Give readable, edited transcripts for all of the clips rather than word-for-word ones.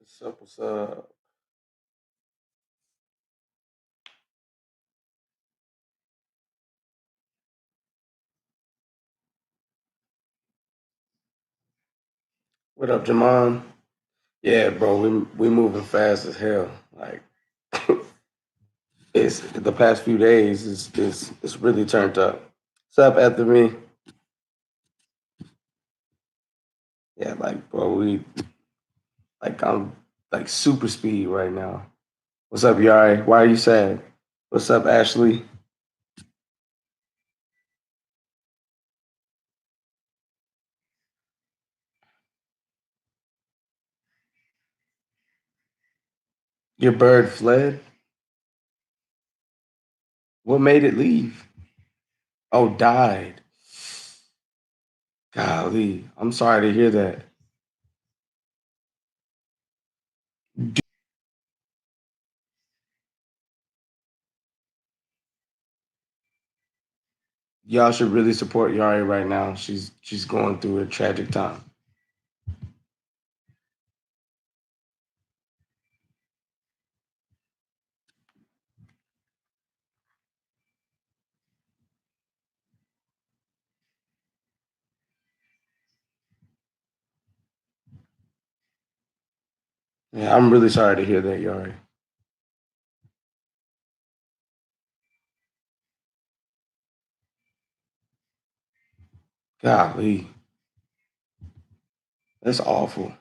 What's up? What's up? What up, Jamon? Yeah, bro, we moving fast as hell. Like it's the past few days is really turned up. What's up, Anthony? Yeah, like bro, we like I'm like super speed right now. What's up, Yari? Why are you sad? What's up, Ashley? Your bird fled. What made it leave? Oh, died. Golly, I'm sorry to hear that. Y'all should really support Yari right now. She's going through a tragic time. Yeah, I'm really sorry to hear that, Yari. Golly, that's awful.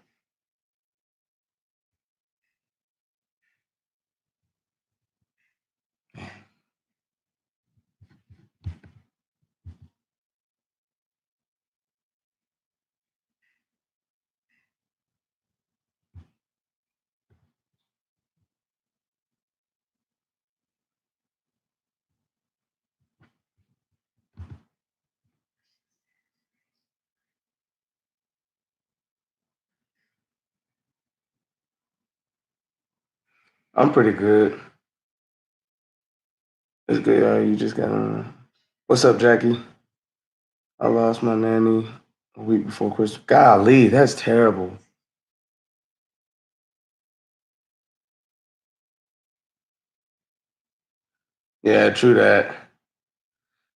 I'm pretty good. It's good, Yari. You just got. What's up, Jackie? I lost my nanny a week before Christmas. Golly, that's terrible. Yeah, true that.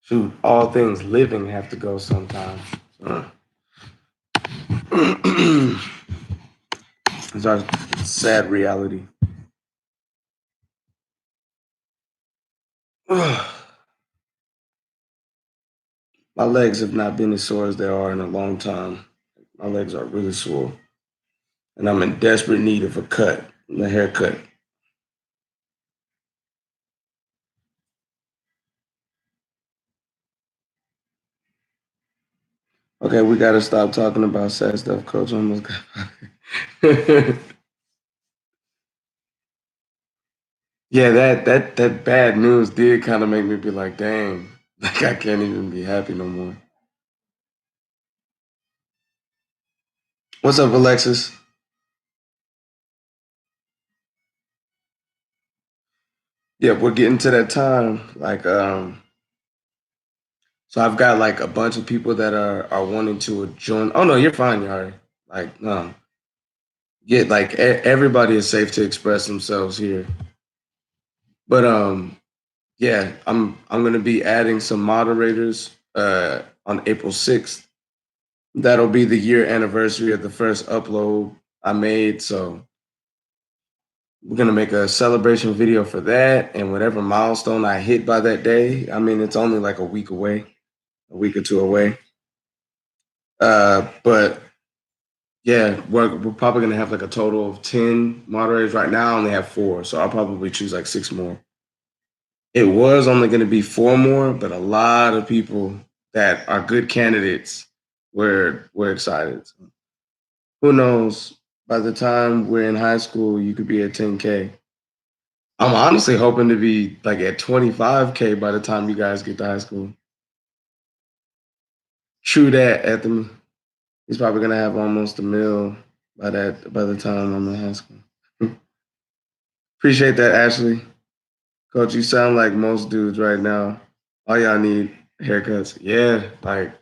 Shoot, all things living have to go sometime. Uh. It's our sad reality. My legs have not been as sore as they are in a long time. My legs are really sore, and I'm in desperate need of a cut, a haircut. Okay, we got to stop talking about sad stuff. Coach almost got. Yeah, that bad news did kind of make me be like, dang, like I can't even be happy no more. What's up, Alexis? Yeah, we're getting to that time. So I've got like a bunch of people that are wanting to join. Oh no, you're fine, Yari. Like no, get like everybody is safe to express themselves here. But yeah, I'm gonna be adding some moderators on April 6th. That'll be the year anniversary of the first upload I made. So we're gonna make a celebration video for that, and whatever milestone I hit by that day. I mean, it's only like a week away, a week or two away. But yeah, we're probably gonna have like a total of 10 moderators. Right now, I only have four, so I'll probably choose like six more. It was only gonna be four more, but a lot of people that are good candidates were excited. So who knows? By the time we're in high school, you could be at 10K. I'm honestly hoping to be like at 25K by the time you guys get to high school. True that, Anthony. He's probably gonna have almost a mil by the time I'm in high school. Appreciate that, Ashley. Coach, you sound like most dudes right now. All y'all need haircuts. Yeah, like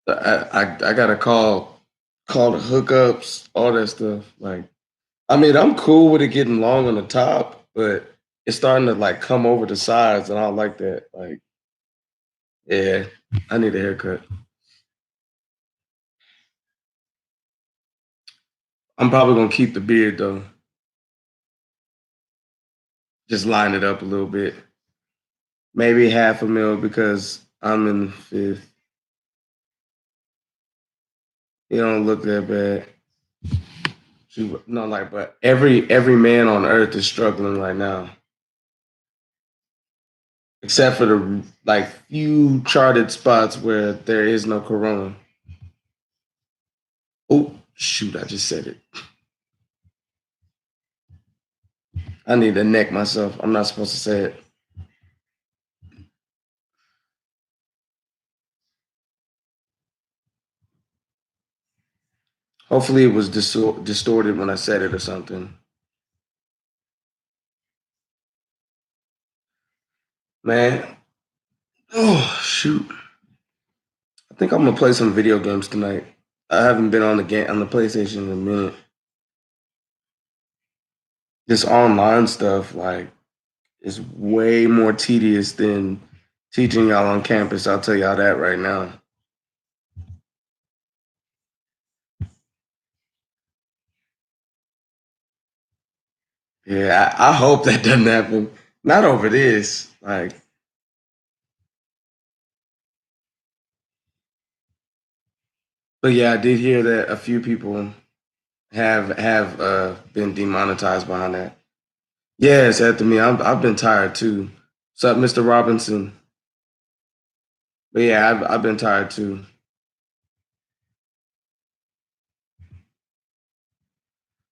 I got a call the hookups, all that stuff. Like I mean, I'm cool with it getting long on the top, but it's starting to like come over the sides, and I don't like that. Like, yeah, I need a haircut. I'm probably gonna keep the beard though. Just line it up a little bit. Maybe half a mil because I'm in the fifth. It don't look that bad. No, like, but every man on earth is struggling right now, except for the like few charted spots where there is no corona. Oh shoot! I just said it. I need to neck myself. I'm not supposed to say it. Hopefully, it was distorted when I said it or something. Man, oh shoot! I think I'm gonna play some video games tonight. I haven't been on the PlayStation in a minute. This online stuff like is way more tedious than teaching y'all on campus. I'll tell y'all that right now. Yeah, I hope that doesn't happen. Not over this. Like, but yeah, I did hear that a few people have been demonetized behind that. Yes, after me, I've been tired too. What's up, Mr. Robinson? But yeah, I've been tired too.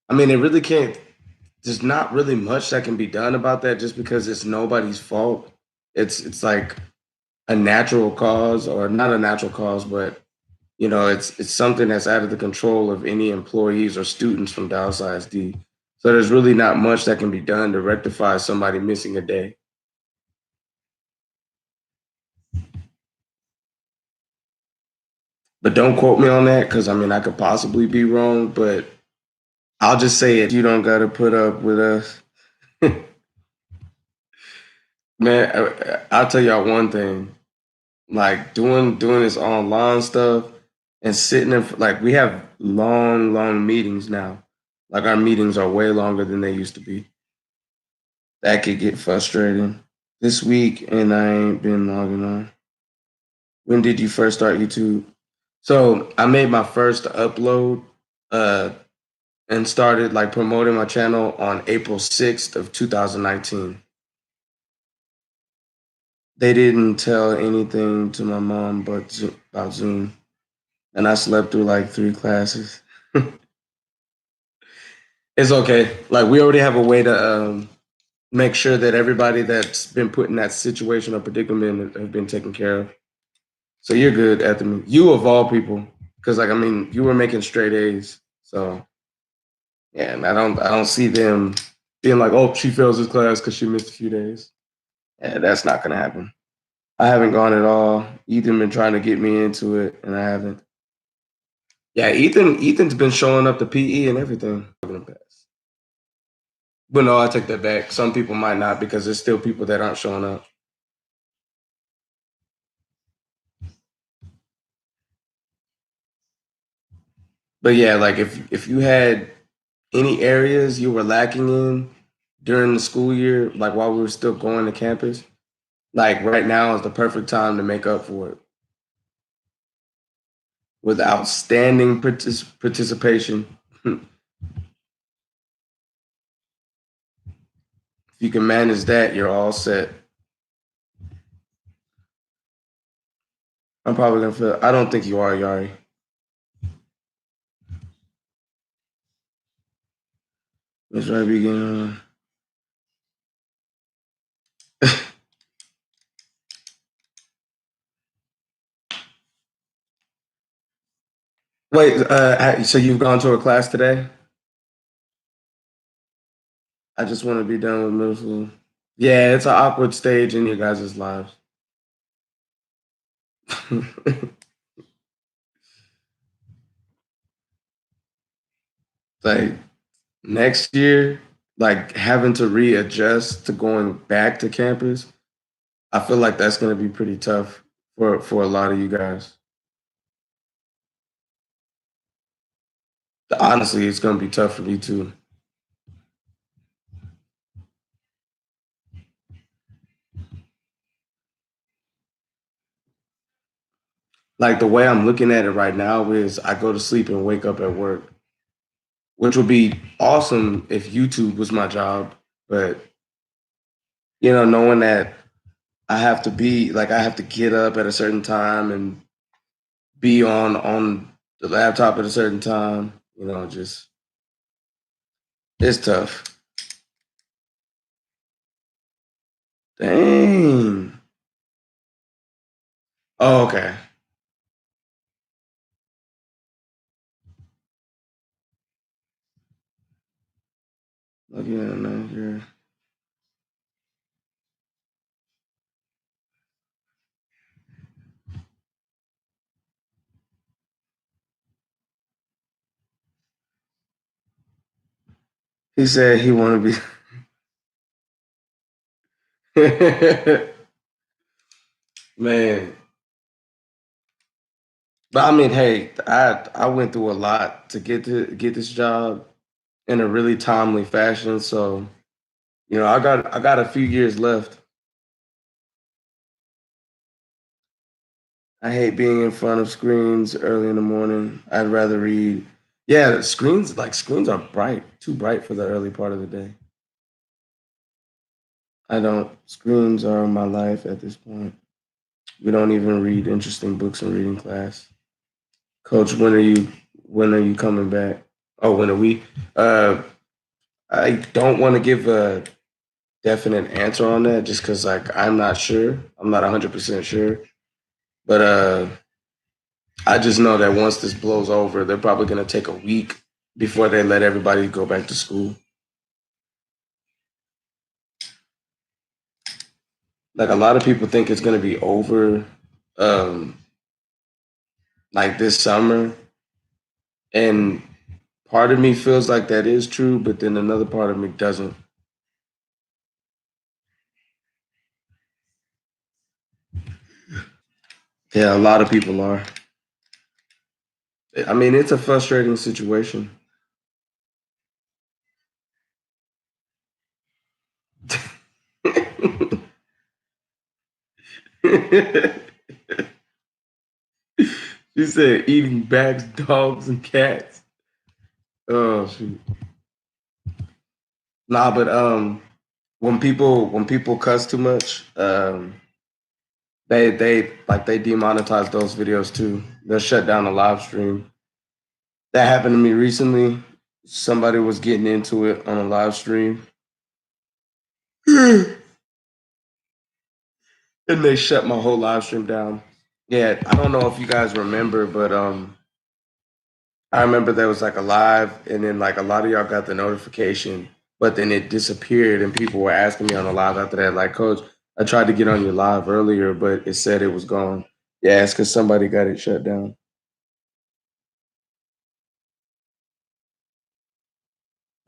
I mean, it really can't. There's not really much that can be done about that, just because it's nobody's fault. It's like a natural cause, or not a natural cause, but it's something that's out of the control of any employees or students from Dallas ISD. So there's really not much that can be done to rectify somebody missing a day. But don't quote me on that, because I mean I could possibly be wrong, but I'll just say it. You don't got to put up with us, man. I'll tell y'all one thing. Like doing this online stuff and sitting in, like, we have long meetings now. Like, our meetings are way longer than they used to be. That could get frustrating. This week, and I ain't been logging on. When did you first start YouTube? So I made my first upload uh and started like promoting my channel on April 6th of 2019. They didn't tell anything to my mom about Zoom, and I slept through like three classes. It's okay. Like, we already have a way to make sure that everybody that's been put in that situation or predicament have been taken care of. So you're good, Anthony. You of all people, because like I mean, you were making straight A's. So yeah, and I don't see them being like, oh, she fails this class because she missed a few days. Yeah, that's not gonna happen. I haven't gone at all. Ethan been trying to get me into it, and I haven't. Yeah, Ethan's been showing up to PE and everything. But no, I take that back. Some people might not, because there's still people that aren't showing up. But yeah, like if you had any areas you were lacking in during the school year, like while we were still going to campus, like right now is the perfect time to make up for it with outstanding participation. If you can manage that, you're all set. I'm probably gonna feel. I don't think you are, Yari. Let's try to begin. Wait, so you've gone to a class today? I just want to be done with middle school. Yeah, it's an awkward stage in your guys' lives. Like, next year, like having to readjust to going back to campus, I feel like that's going to be pretty tough for a lot of you guys. Honestly, it's going to be tough for me too. Like the way I'm looking at it right now is I go to sleep and wake up at work, which would be awesome if YouTube was my job. But knowing that I have to get up at a certain time and be on the laptop at a certain time, just it's tough. Dang. Oh, okay. Looking at it here. He said he want to be man. But I mean, hey, I went through a lot to get this job in a really timely fashion. So I got a few years left. I hate being in front of screens early in the morning. I'd rather read. Yeah, screens are bright, too bright for the early part of the day. I don't. Screens are my life at this point. We don't even read interesting books in reading class. Coach, when are you coming back? Oh, when are we? Uh, I don't want to give a definite answer on that just because like I'm not sure. I'm not 100% sure. But I just know that once this blows over, they're probably gonna take a week before they let everybody go back to school. Like a lot of people think it's gonna be over um like this summer. And part of me feels like that is true, but then another part of me doesn't. Yeah, a lot of people are. I mean, it's a frustrating situation. She said eating bags, dogs, and cats. Oh shoot. Nah, but when people cuss too much, they demonetize those videos too. They'll shut down the live stream. That happened to me recently. Somebody was getting into it on a live stream, and they shut my whole live stream down. Yeah, I don't know if you guys remember, but I remember there was like a live, and then like a lot of y'all got the notification, but then it disappeared, and people were asking me on the live after that, like, Coach, I tried to get on your live earlier, but it said it was gone. Yeah, it's because somebody got it shut down.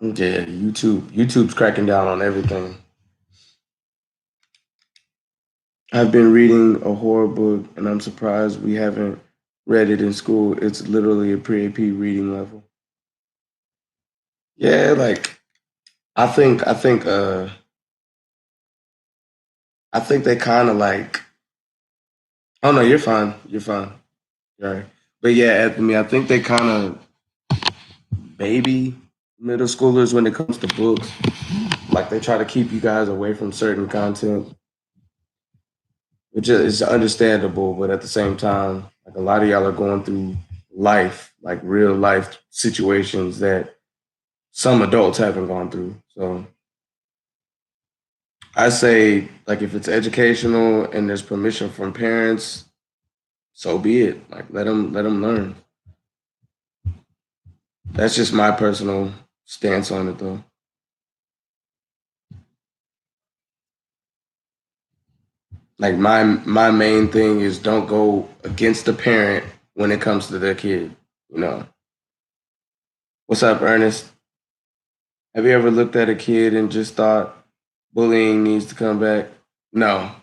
Yeah, YouTube's cracking down on everything. I've been reading a horror book, and I'm surprised we haven't read it in school. It's literally a pre-AP reading level. Yeah, like I think they kind of like. Oh no, you're fine. You're fine. You're all right. But yeah, Anthony, I think they kind of baby middle schoolers when it comes to books. Like they try to keep you guys away from certain content, which is understandable. But at the same time, like a lot of y'all are going through life, like real life situations that some adults haven't gone through. So I say, like, if it's educational and there's permission from parents, so be it. Like, let them learn. That's just my personal stance on it, though. Like my main thing is don't go against the parent when it comes to their kid. You know. What's up, Ernest? Have you ever looked at a kid and just thought bullying needs to come back? No.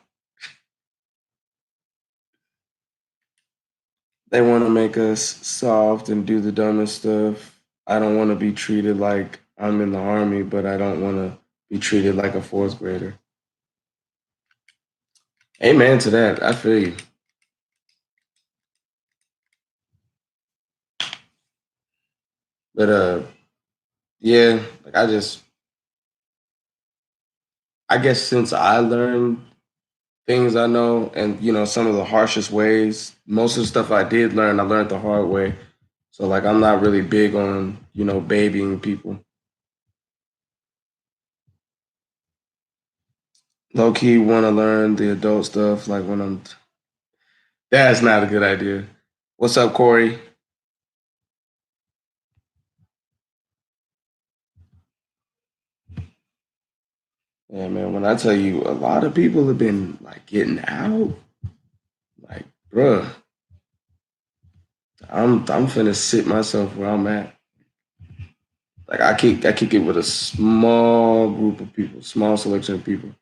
They want to make us soft and do the dumbest stuff. I don't want to be treated like I'm in the army, but I don't want to be treated like a fourth grader. Amen to that. I feel you. But yeah, like I guess since I learned things I know and some of the harshest ways, most of the stuff I learned the hard way. So like I'm not really big on, babying people. Low key want to learn the adult stuff like when I'm that's not a good idea. What's up, Corey? Yeah, man, when I tell you a lot of people have been like getting out, like, bruh, I'm finna sit myself where I'm at. Like I kick it with a small group of people, small selection of people.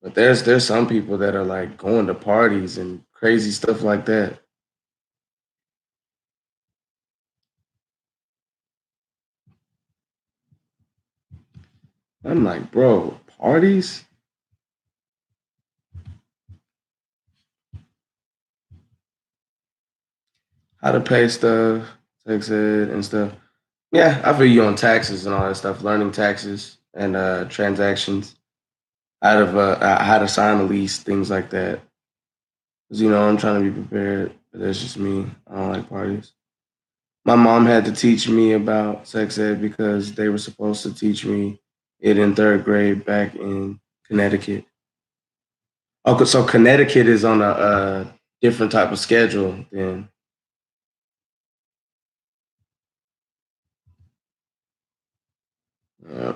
But there's some people that are like going to parties and crazy stuff like that. I'm like, bro, parties? How to pay stuff, tax ed and stuff. Yeah, I feel you on taxes and all that stuff, learning taxes and transactions, how to sign a lease, things like that. Because I'm trying to be prepared, but that's just me. I don't like parties. My mom had to teach me about sex ed because they were supposed to teach me it in third grade back in Connecticut. Okay, so Connecticut is on a different type of schedule than. Uh,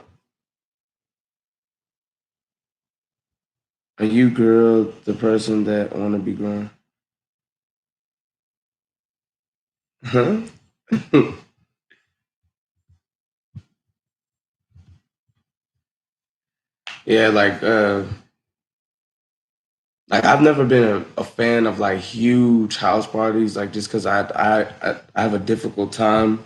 are you girl the person that want to be grown? Huh? Yeah, like I've never been a fan of like huge house parties, like just because I have a difficult time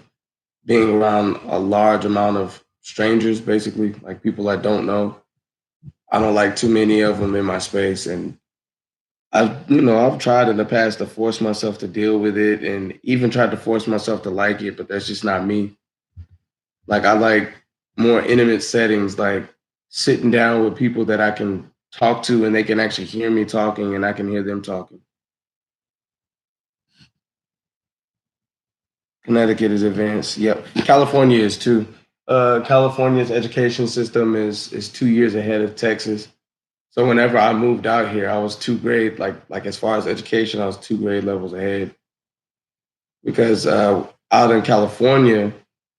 being around a large amount of strangers, basically like people I don't know. I don't like too many of them in my space, and I've tried in the past to force myself to deal with it, and even tried to force myself to like it, but that's just not me. Like I like more intimate settings, like sitting down with people that I can talk to and they can actually hear me talking and I can hear them talking. Connecticut is advanced. Yep. California is too. California's education system is 2 years ahead of Texas. So whenever I moved out here, I was two grade like as far as education, I was two grade levels ahead because out in California,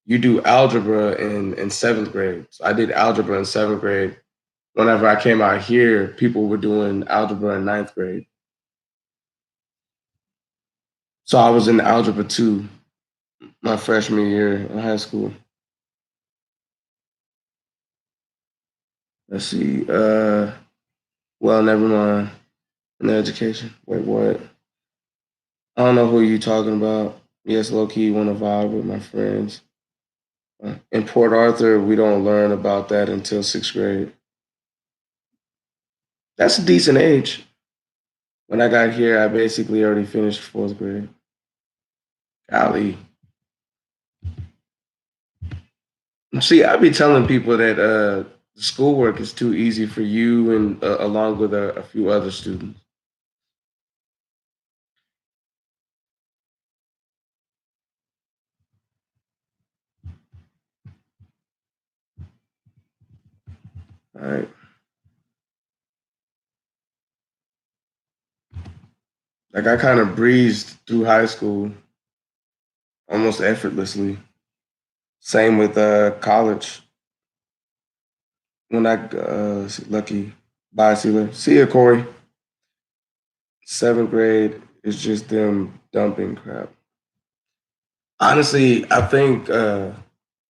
you do algebra in seventh grade. So I did algebra in seventh grade. Whenever I came out here, people were doing algebra in ninth grade. So I was in algebra two my freshman year in high school. Let's see. Well, never mind. In education. Wait, what? I don't know who you talking about. Yes, low key want to vibe with my friends. In Port Arthur, we don't learn about that until sixth grade. That's a decent age. When I got here, I basically already finished fourth grade. Golly. See, I be telling people that schoolwork is too easy for you and along with a few other students. All right. Like I kind of breezed through high school almost effortlessly. Same with college. When I lucky, bye, Sealer. See ya, Corey. Seventh grade is just them dumping crap. Honestly, I think.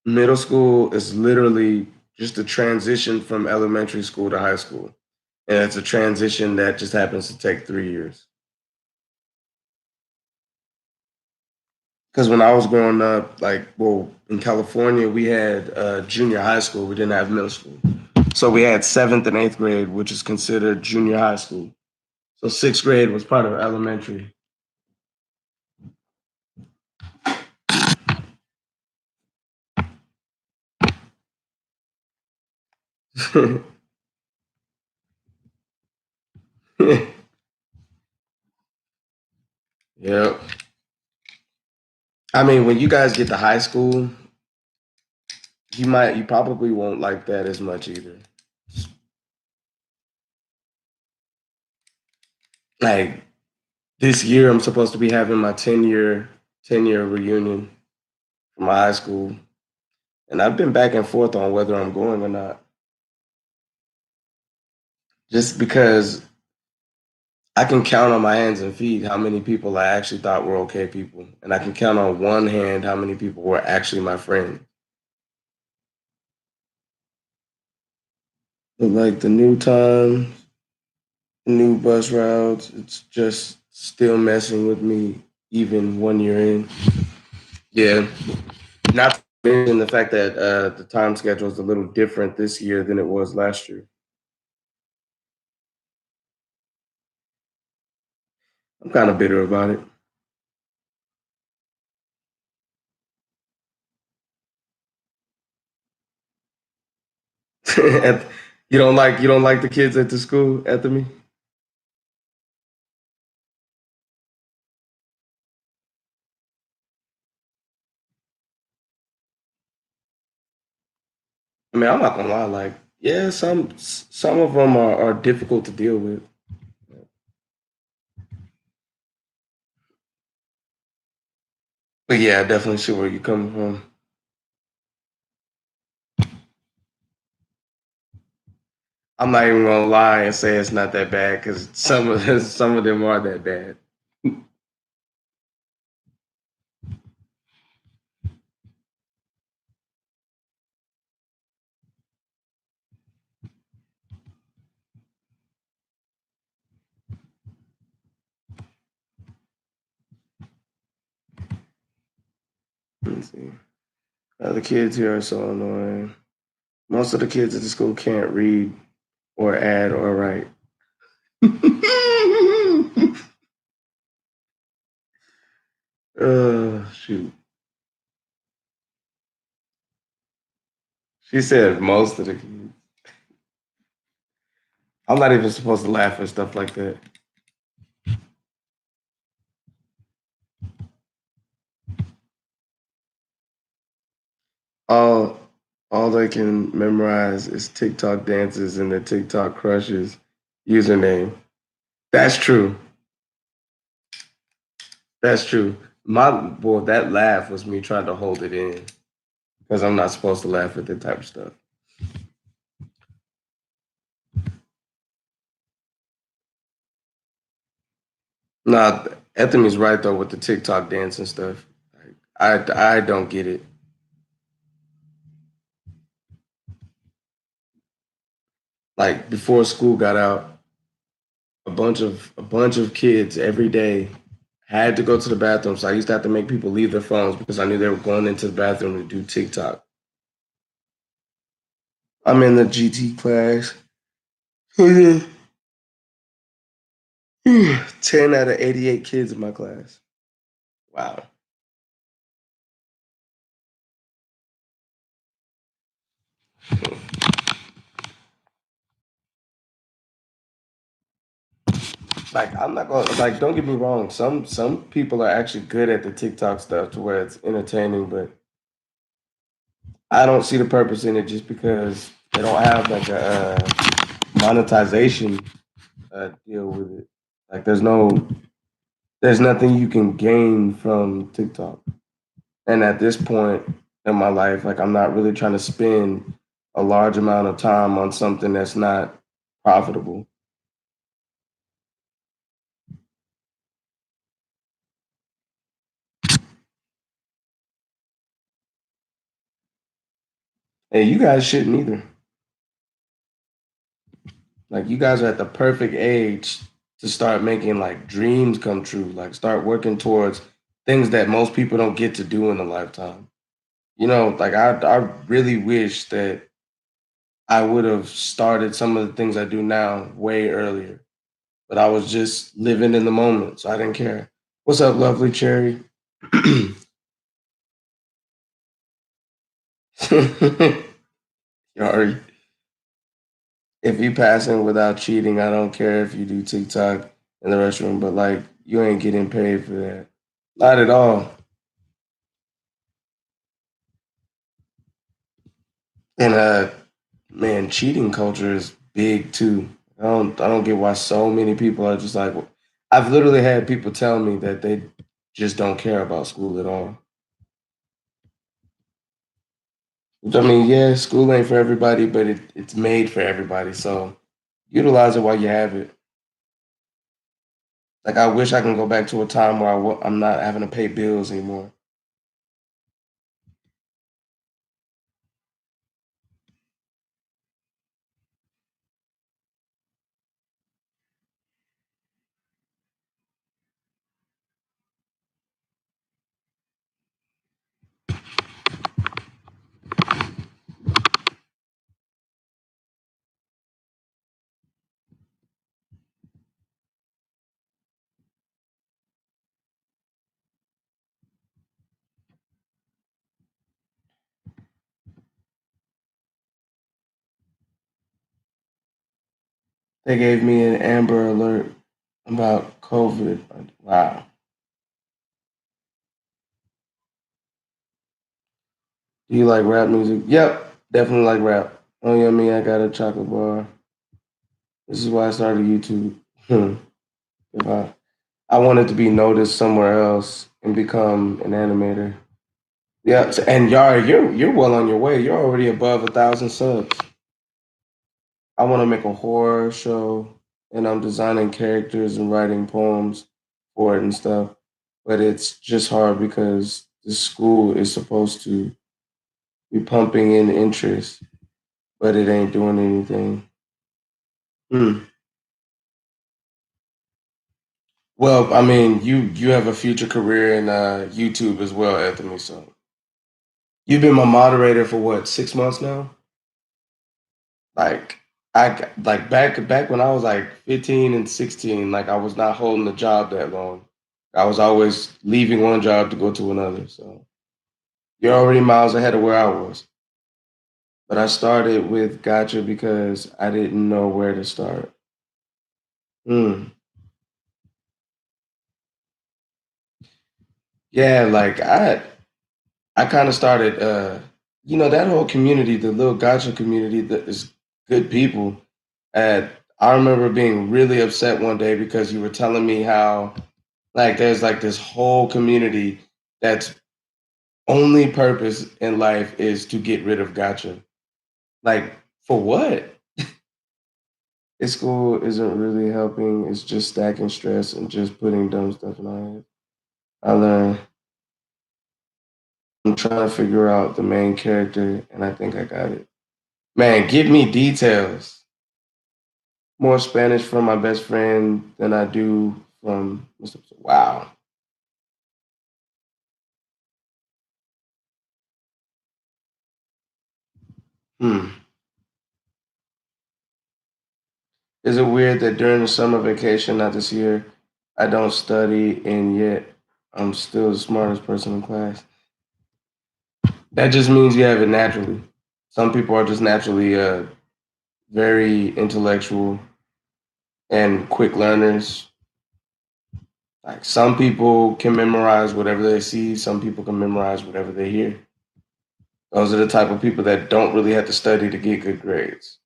Middle school is literally just a transition from elementary school to high school. And it's a transition that just happens to take 3 years. Because when I was growing up, like, well, in California, we had junior high school. We didn't have middle school. So we had seventh and eighth grade, which is considered junior high school. So sixth grade was part of elementary. Yep. I mean, when you guys get to high school, you probably won't like that as much either. Like this year, I'm supposed to be having my 10-year reunion from my high school, and I've been back and forth on whether I'm going or not, just because I can count on my hands and feet how many people I actually thought were okay people, and I can count on one hand how many people were actually my friends. But like the new time, new bus routes, it's just still messing with me even 1 year in. Yeah, not to mention the fact that the time schedule is a little different this year than it was last year. I'm kind of bitter about it. You don't like the kids at the school after me. I mean, I'm not gonna lie. Like, yeah, some of them are difficult to deal with. But yeah, I definitely see where you're coming from. I'm not even gonna lie and say it's not that bad because some of them are that bad. Let's see. The kids here are so annoying. Most of the kids at the school can't read or add or write. Shoot. She said most of the kids. I'm not even supposed to laugh at stuff like that. All all they can memorize is TikTok dances and the TikTok crushes username. That's true. That's true. That laugh was me trying to hold it in because I'm not supposed to laugh at that type of stuff. Nah, Anthony's right though with the TikTok dance and stuff. I don't get it. Like before school got out, a bunch of kids every day had to go to the bathroom. So I used to have to make people leave their phones because I knew they were going into the bathroom to do TikTok. I'm in the GT class. 10 out of 88 kids in my class. Wow. Like I'm not gonna like don't get me wrong. Some people are actually good at the TikTok stuff to where it's entertaining, but I don't see the purpose in it just because they don't have like a monetization deal with it. Like there's nothing you can gain from TikTok. And at this point in my life, like I'm not really trying to spend a large amount of time on something that's not profitable. And you guys shouldn't either. Like you guys are at the perfect age to start making like dreams come true. Like start working towards things that most people don't get to do in a lifetime. You know, like I really wish that I would have started some of the things I do now way earlier. But I was just living in the moment, so I didn't care. What's up, lovely cherry? Yari, if you passing without cheating, I don't care if you do TikTok in the restroom, but like you ain't getting paid for that. Not at all. And man, cheating culture is big too. I don't get why so many people are just like I've literally had people tell me that they just don't care about school at all. Which I mean, yeah, school ain't for everybody, but it's made for everybody. So utilize it while you have it. Like I wish I can go back to a time where I'm not having to pay bills anymore. They gave me an Amber Alert about COVID. Wow. Do you like rap music? Yep, definitely like rap. Oh yeah, me, I got a chocolate bar. This is why I started YouTube. If I wanted to be noticed somewhere else and become an animator. Yeah, and Yara, you're well on your way. You're already above 1,000 subs. I want to make a horror show, and I'm designing characters and writing poems for it and stuff. But it's just hard because the school is supposed to be pumping in interest, but it ain't doing anything. Hmm. Well, I mean, you have a future career in YouTube as well, Anthony. So you've been my moderator for what 6 months now? Like like back when I was like 15 and 16, like I was not holding a job that long. I was always leaving one job to go to another. So you're already miles ahead of where I was. But I started with Gotcha because I didn't know where to start. Hmm. Yeah, like I kind of started that whole community, the little Gotcha community that is good people. And I remember being really upset one day because you were telling me how like there's like this whole community that's only purpose in life is to get rid of Gotcha. Like for what? This school isn't really helping. It's just stacking stress and just putting dumb stuff in our head. I learned. I'm trying to figure out the main character, and I think I got it. Man, give me details. More Spanish from my best friend than I do from Mr. Wow. Hmm. Is it weird that during the summer vacation, not this year, I don't study and yet I'm still the smartest person in class? That just means you have it naturally. Some people are just naturally very intellectual and quick learners. Like some people can memorize whatever they see, some people can memorize whatever they hear. Those are the type of people that don't really have to study to get good grades.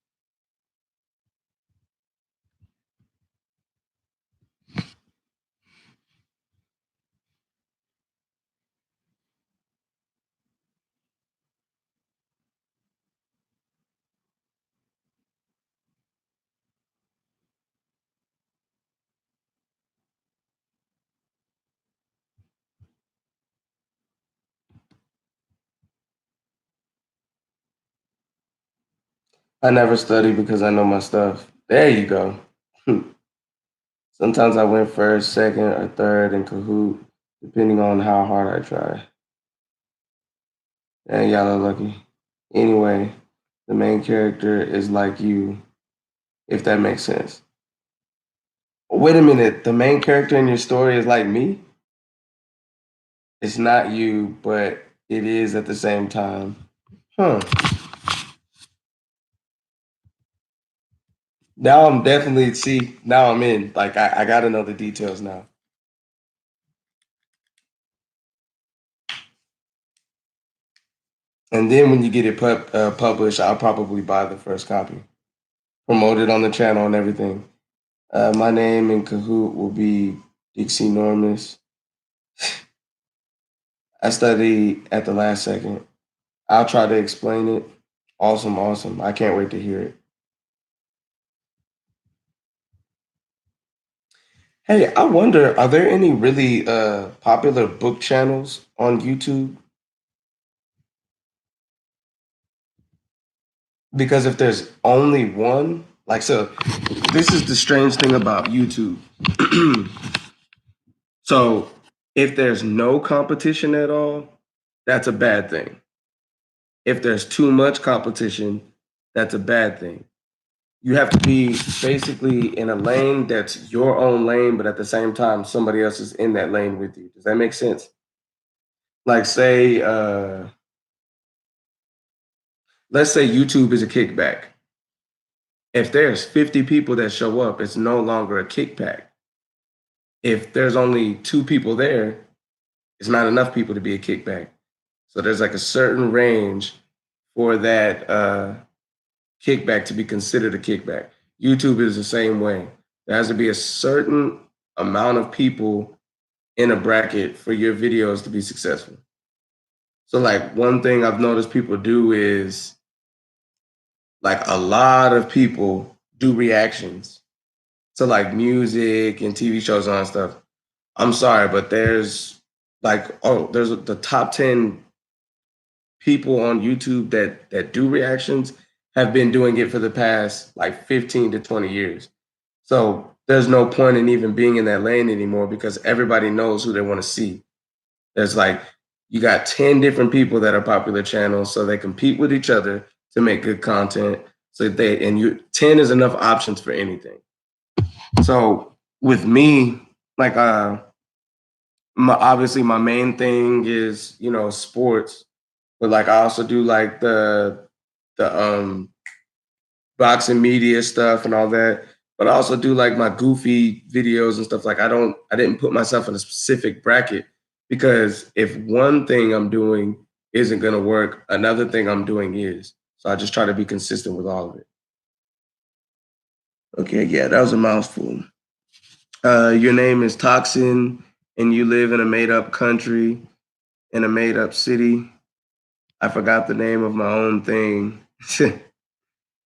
I never study because I know my stuff. There you go. Sometimes I went first, second, or third in Kahoot, depending on how hard I try. And y'all are lucky. Anyway, the main character is like you, if that makes sense. Wait a minute, the main character in your story is like me? It's not you, but it is at the same time. Huh. Now I'm definitely see, now I'm in. Like I gotta know the details now. And then when you get it published, I'll probably buy the first copy. Promote it on the channel and everything. My name in Kahoot will be Dixie Normus. I study at the last second. I'll try to explain it. Awesome, awesome. I can't wait to hear it. Hey, I wonder, are there any really popular book channels on YouTube? Because if there's only one, like, so this is the strange thing about YouTube. So if there's no competition at all, that's a bad thing. If there's too much competition, that's a bad thing. You have to be basically in a lane that's your own lane, but at the same time, somebody else is in that lane with you. Does that make sense? Like, say, let's say YouTube is a kickback. If there's 50 people that show up, it's no longer a kickback. If there's only two people there, it's not enough people to be a kickback. So there's like a certain range for that kickback to be considered a kickback. YouTube is the same way. There has to be a certain amount of people in a bracket for your videos to be successful. So like one thing I've noticed people do is like a lot of people do reactions to like music and TV shows and stuff. I'm sorry, but there's there's the top 10 people on YouTube that do reactions have been doing it for the past like 15 to 20 years. So there's no point in even being in that lane anymore because everybody knows who they want to see. There's like you got 10 different people that are popular channels, so they compete with each other to make good content. So they and you 10 is enough options for anything. So with me, like obviously my main thing is, sports, but like I also do like the boxing media stuff and all that. But I also do like my goofy videos and stuff. Like I didn't put myself in a specific bracket because if one thing I'm doing isn't gonna work, another thing I'm doing is. So I just try to be consistent with all of it. Okay, yeah, that was a mouthful. Your name is Toxin, and you live in a made up country, in a made up city. I forgot the name of my own thing. And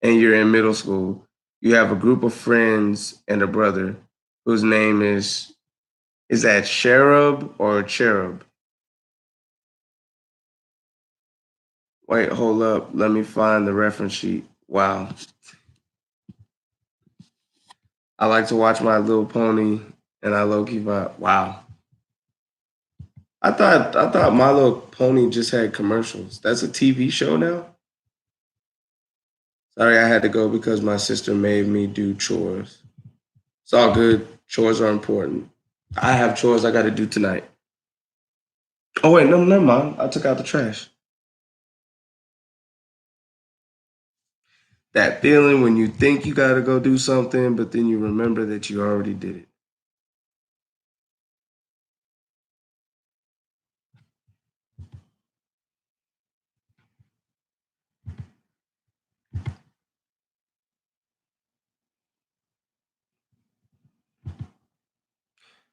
you're in middle school. You have a group of friends and a brother whose name is that Cherub or Cherub? Wait, hold up. Let me find the reference sheet. Wow. I like to watch My Little Pony and I low key vibe. Wow. I thought My Little Pony just had commercials. That's a TV show now? Sorry, I had to go because my sister made me do chores. It's all good. Chores are important. I have chores I got to do tonight. Oh wait, no, never mind. I took out the trash. That feeling when you think you got to go do something, but then you remember that you already did it.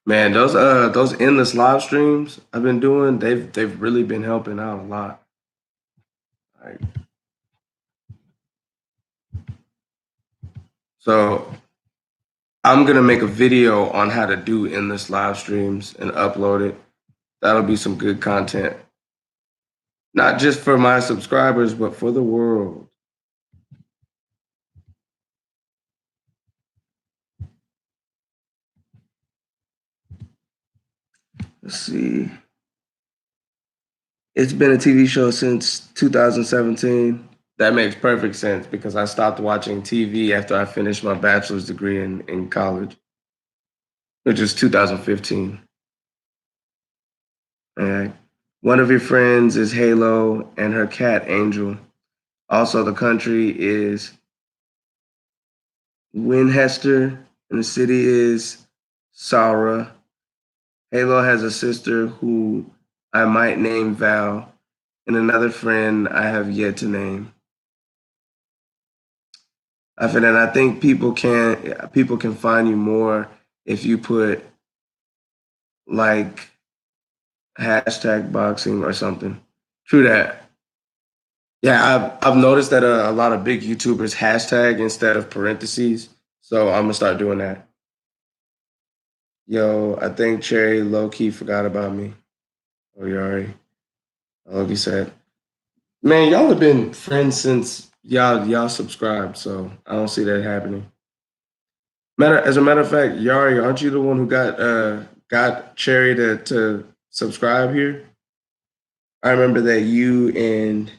Man, those endless live streams I've been doing, they've really been helping out a lot. Like, so I'm gonna make a video on how to do endless live streams and upload it. That'll be some good content, not just for my subscribers, but for the world. Let's see. It's been a TV show since 2017. That makes perfect sense because I stopped watching TV after I finished my bachelor's degree in college, which is 2015. And one of your friends is Halo and her cat Angel. Also, the country is Winchester and the city is Saura. Halo has a sister who I might name Val, and another friend I have yet to name. I think people can find you more if you put like hashtag boxing or something. True that. Yeah, I've noticed that a lot of big YouTubers hashtag instead of parentheses, so I'm gonna start doing that. Yo, I think Cherry low key forgot about me. Oh, you already. Like you said, man, y'all have been friends since y'all subscribed, so I don't see that happening. As a matter of fact, Yari, aren't you the one who got Cherry to subscribe here? I remember that you and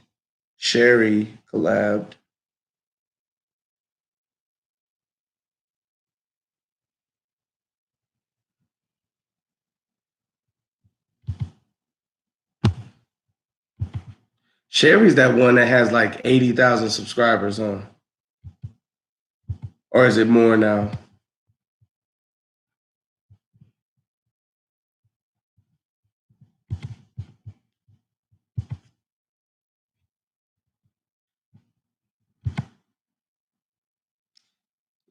Sherry collabed. Sherry's that one that has like 80,000 subscribers, huh? Or is it more now?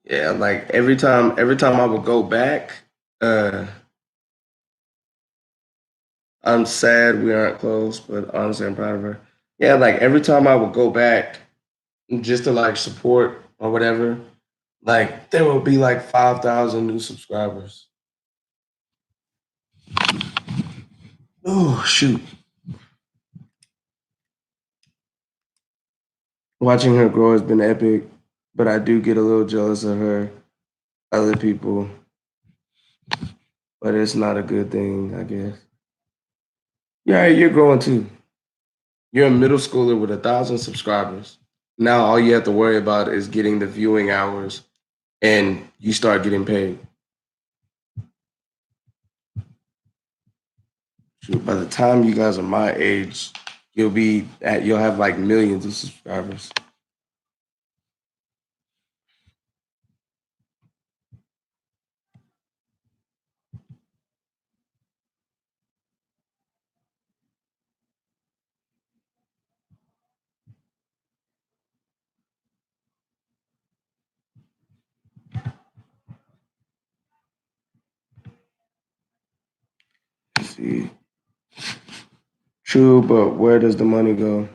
Yeah, like every time I would go back, uh, I'm sad we aren't close, but honestly, I'm proud of her. Yeah, like every time I would go back just to like support or whatever, like there will be like 5,000 new subscribers. Oh shoot! Watching her grow has been epic, but I do get a little jealous of her other people, but it's not a good thing, I guess. Yeah, you're growing too. You're a middle schooler with 1,000 subscribers. Now all you have to worry about is getting the viewing hours, and you start getting paid. Shoot, by the time you guys are my age, you'll have like millions of subscribers. See, true, but where does the money go?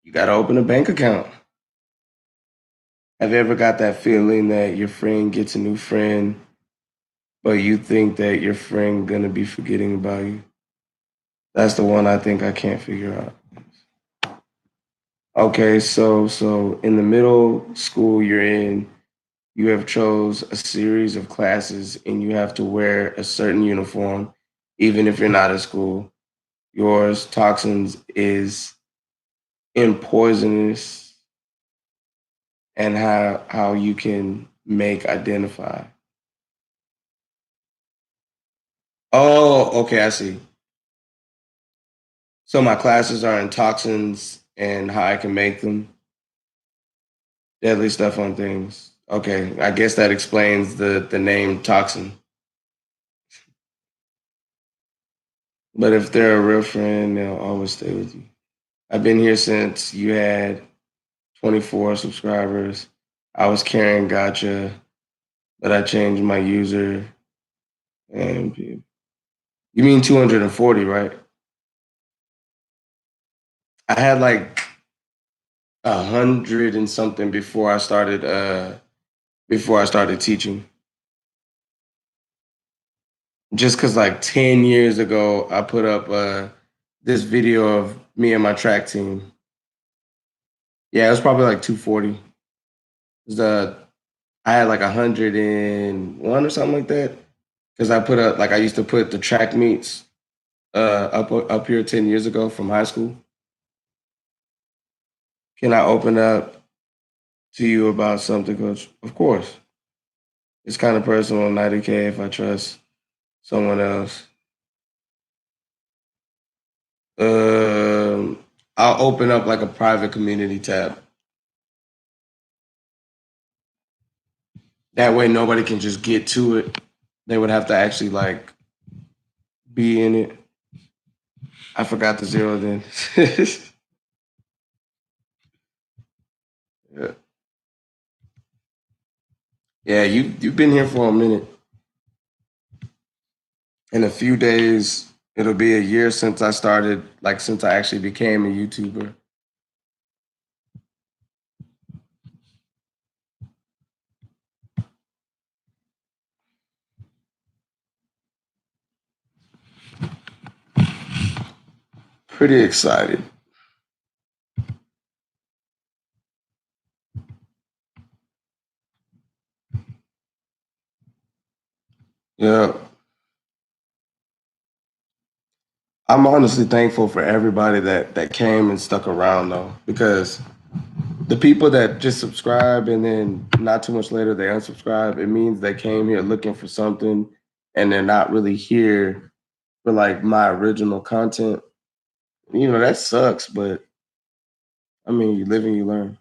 You got to open a bank account. Have you ever got that feeling that your friend gets a new friend, but you think that your friend gonna be forgetting about you? That's the one I think I can't figure out. Okay, so in the middle school you're in, you have chose a series of classes and you have to wear a certain uniform, even if you're not at school. Yours, toxins, is in poisonous and how you can make identify. Oh, okay, I see. So my classes are in toxins and how I can make them. Deadly stuff on things. Okay, I guess that explains the name toxin. But if they're a real friend, they'll always stay with you. I've been here since you had 24 subscribers. I was carrying Gotcha, but I changed my user. And you mean 240, right? I had like 100 and something before I started teaching. Just because like 10 years ago, I put up this video of me and my track team. Yeah, it was probably like 240. The I had like 101 or something like that. because I put up like I used to put the track meets up here 10 years ago from high school. Can I open up to you about something, Coach? Of course. It's kind of personal, not okay if I trust someone else. Um, I'll open up like a private community tab. That way, nobody can just get to it. They would have to actually like be in it. I forgot the zero then. Yeah, yeah. You've been here for a minute. In a few days, it'll be a year since I started. Like since I actually became a YouTuber. Pretty excited. Yeah, I'm honestly thankful for everybody that came and stuck around though, because the people that just subscribe and then not too much later they unsubscribe, it means they came here looking for something and they're not really here for like my original content. That sucks, but I mean, you live and you learn.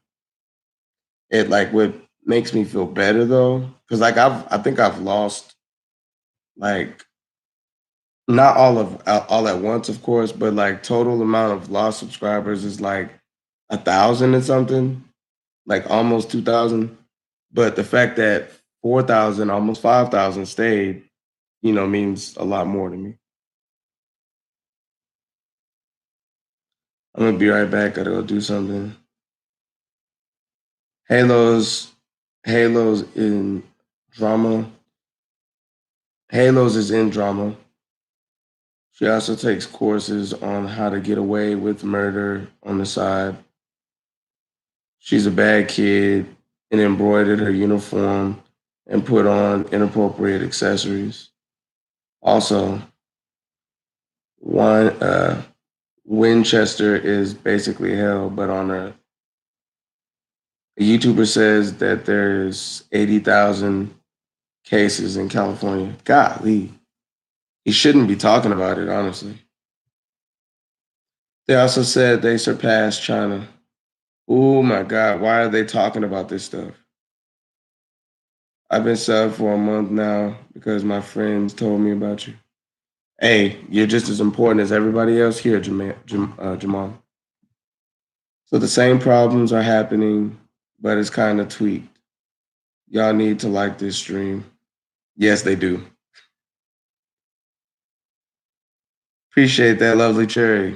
It like what makes me feel better though, because like I think I've lost like not all at once, of course, but like total amount of lost subscribers is like 1,000 and something, like almost 2,000. But the fact that 4,000, almost 5,000 stayed, means a lot more to me. I'm gonna be right back. Gotta go do something. Halos, Halos in drama. Halos is in drama. She also takes courses on how to get away with murder on the side. She's a bad kid and embroidered her uniform and put on inappropriate accessories. Also, one Winchester is basically hell, but on earth. A YouTuber says that there's 80,000 cases in California. Golly, he shouldn't be talking about it, honestly. They also said they surpassed China. Oh my God, why are they talking about this stuff? I've been sub for a month now because my friends told me about you. Hey, you're just as important as everybody else here, Jamal. So the same problems are happening, but it's kind of tweaked. Y'all need to like this stream. Yes, they do. Appreciate that, lovely cherry.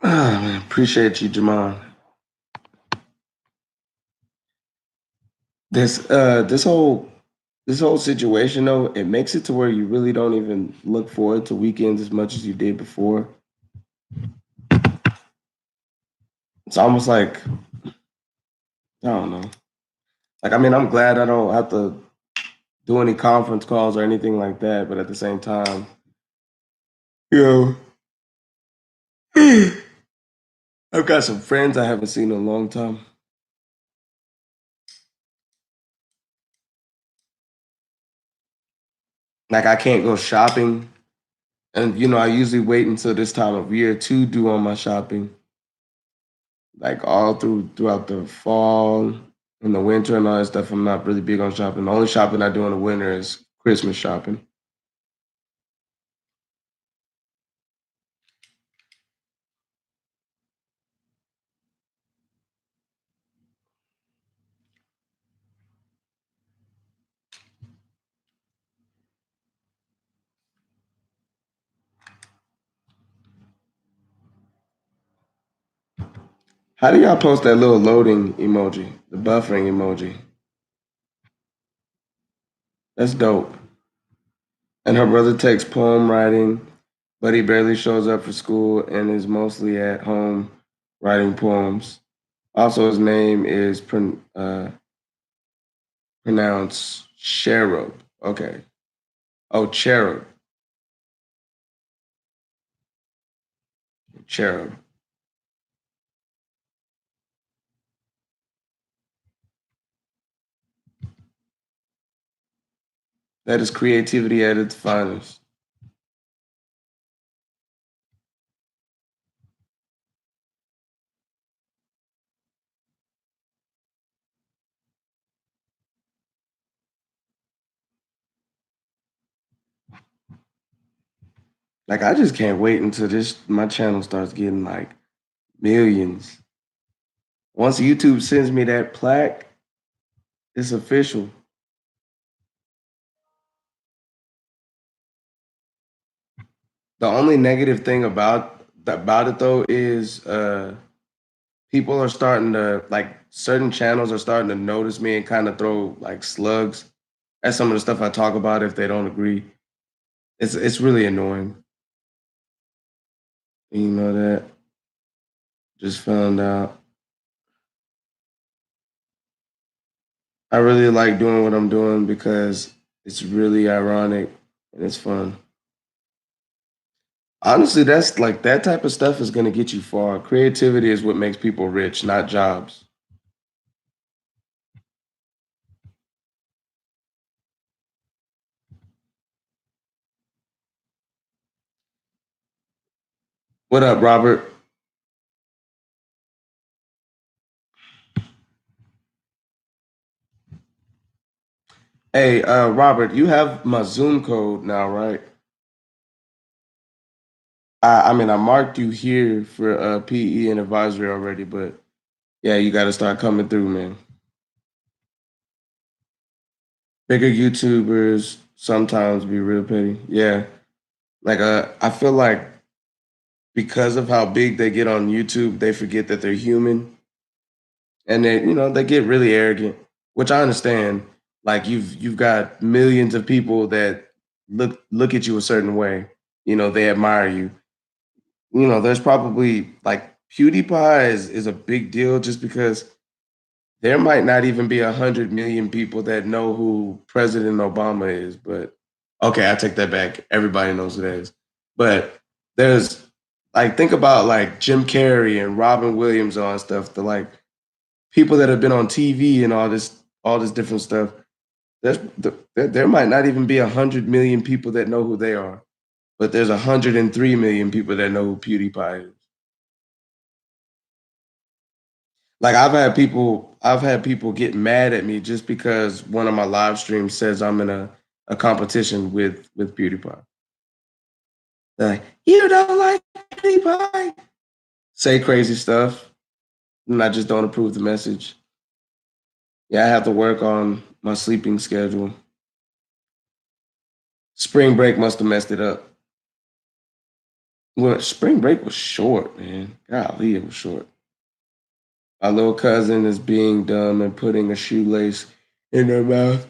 Man, appreciate you, Jamal. This whole situation though, it makes it to where you really don't even look forward to weekends as much as you did before. It's almost like I don't know. Like I mean, I'm glad I don't have to do any conference calls or anything like that, but at the same time, you know, I've got some friends I haven't seen in a long time. Like I can't go shopping, and I usually wait until this time of year to do all my shopping. Like all throughout the fall and the winter and all that stuff. I'm not really big on shopping. The only shopping I do in the winter is Christmas shopping. How do y'all post that little loading emoji, the buffering emoji? That's dope. And her brother takes poem writing, but he barely shows up for school and is mostly at home writing poems. Also, his name is pronounced Cherub. Okay. Oh, Cherub. Cherub. That is creativity at its finest. Like, I just can't wait until this my channel starts getting like millions. Once YouTube sends me that plaque, it's official. The only negative thing about it though is people are starting to like certain channels are starting to notice me and kind of throw like slugs at some of the stuff I talk about if they don't agree. It's really annoying. You know that. Just found out. I really like doing what I'm doing because it's really ironic and it's fun. Honestly, that's like that type of stuff is going to get you far. Creativity is what makes people rich, not jobs. What up, Robert? Hey, Robert, you have my Zoom code now, right? I mean, I marked you here for PE and advisory already, but yeah, you got to start coming through, man. Bigger YouTubers sometimes be real petty. Yeah, like I feel like because of how big they get on YouTube, they forget that they're human, and they get really arrogant, which I understand. Like you've got millions of people that look at you a certain way. They admire you. There's probably like PewDiePie is a big deal just because there might not even be 100 million people that know who President Obama is. But okay, I take that back. Everybody knows who that is. But there's like think about like Jim Carrey and Robin Williams and all that stuff. The like people that have been on TV and all this different stuff. There might not even be 100 million people that know who they are, but there's 103 million people that know who PewDiePie is. Like I've had people get mad at me just because one of my live streams says I'm in a competition with PewDiePie. They're like, you don't like PewDiePie? Say crazy stuff, and I just don't approve the message. Yeah, I have to work on my sleeping schedule. Spring break must have messed it up. Well, spring break was short, man. Golly, it was short. My little cousin is being dumb and putting a shoelace in her mouth.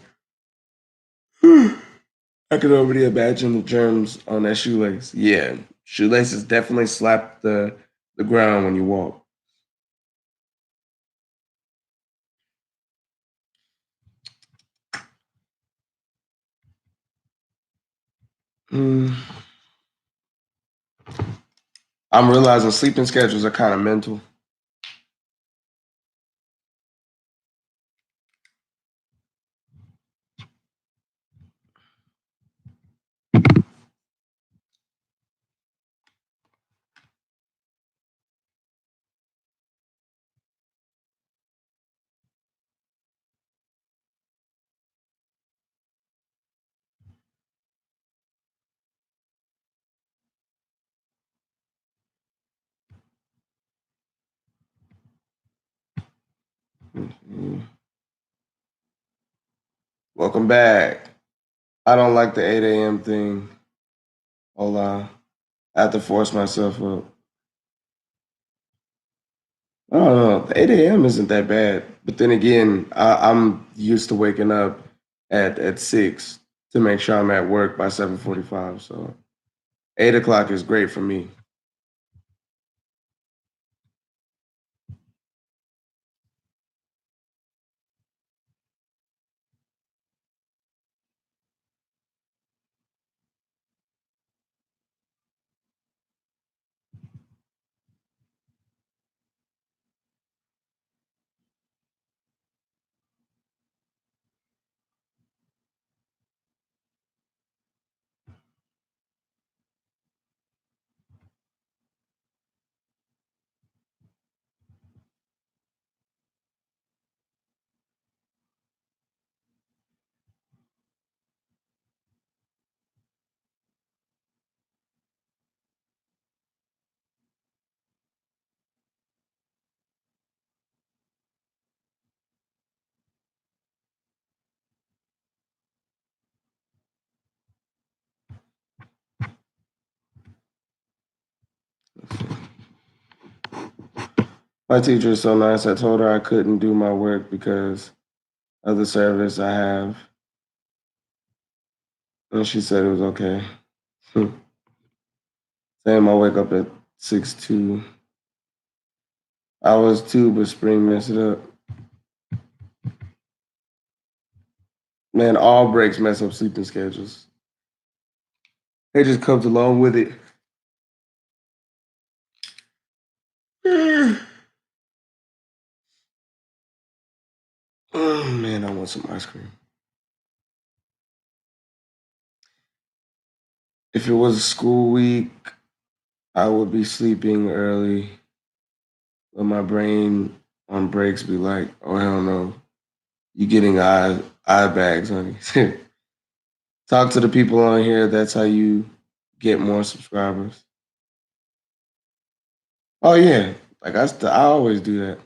I could already imagine the germs on that shoelace. Yeah, shoelaces definitely slap the ground when you walk. Mm, I'm realizing sleeping schedules are kind of mental. Mm. Welcome back. I don't like the 8 a.m. thing. Hold on. I have to force myself up. I don't know. 8 a.m. isn't that bad, but then again, I'm used to waking up at 6 to make sure I'm at work by 7:45. So 8 o'clock is great for me. My teacher is so nice. I told her I couldn't do my work because of the service I have, and she said it was okay. Same, I wake up at 6 2. I was too, but spring messed it up. Man, all breaks mess up sleeping schedules. It just comes along with it. Oh man, I want some ice cream. If it was a school week, I would be sleeping early, but my brain on breaks be like, "Oh hell no, you getting eye bags, honey." Talk to the people on here. That's how you get more subscribers. Oh yeah, like I always do that.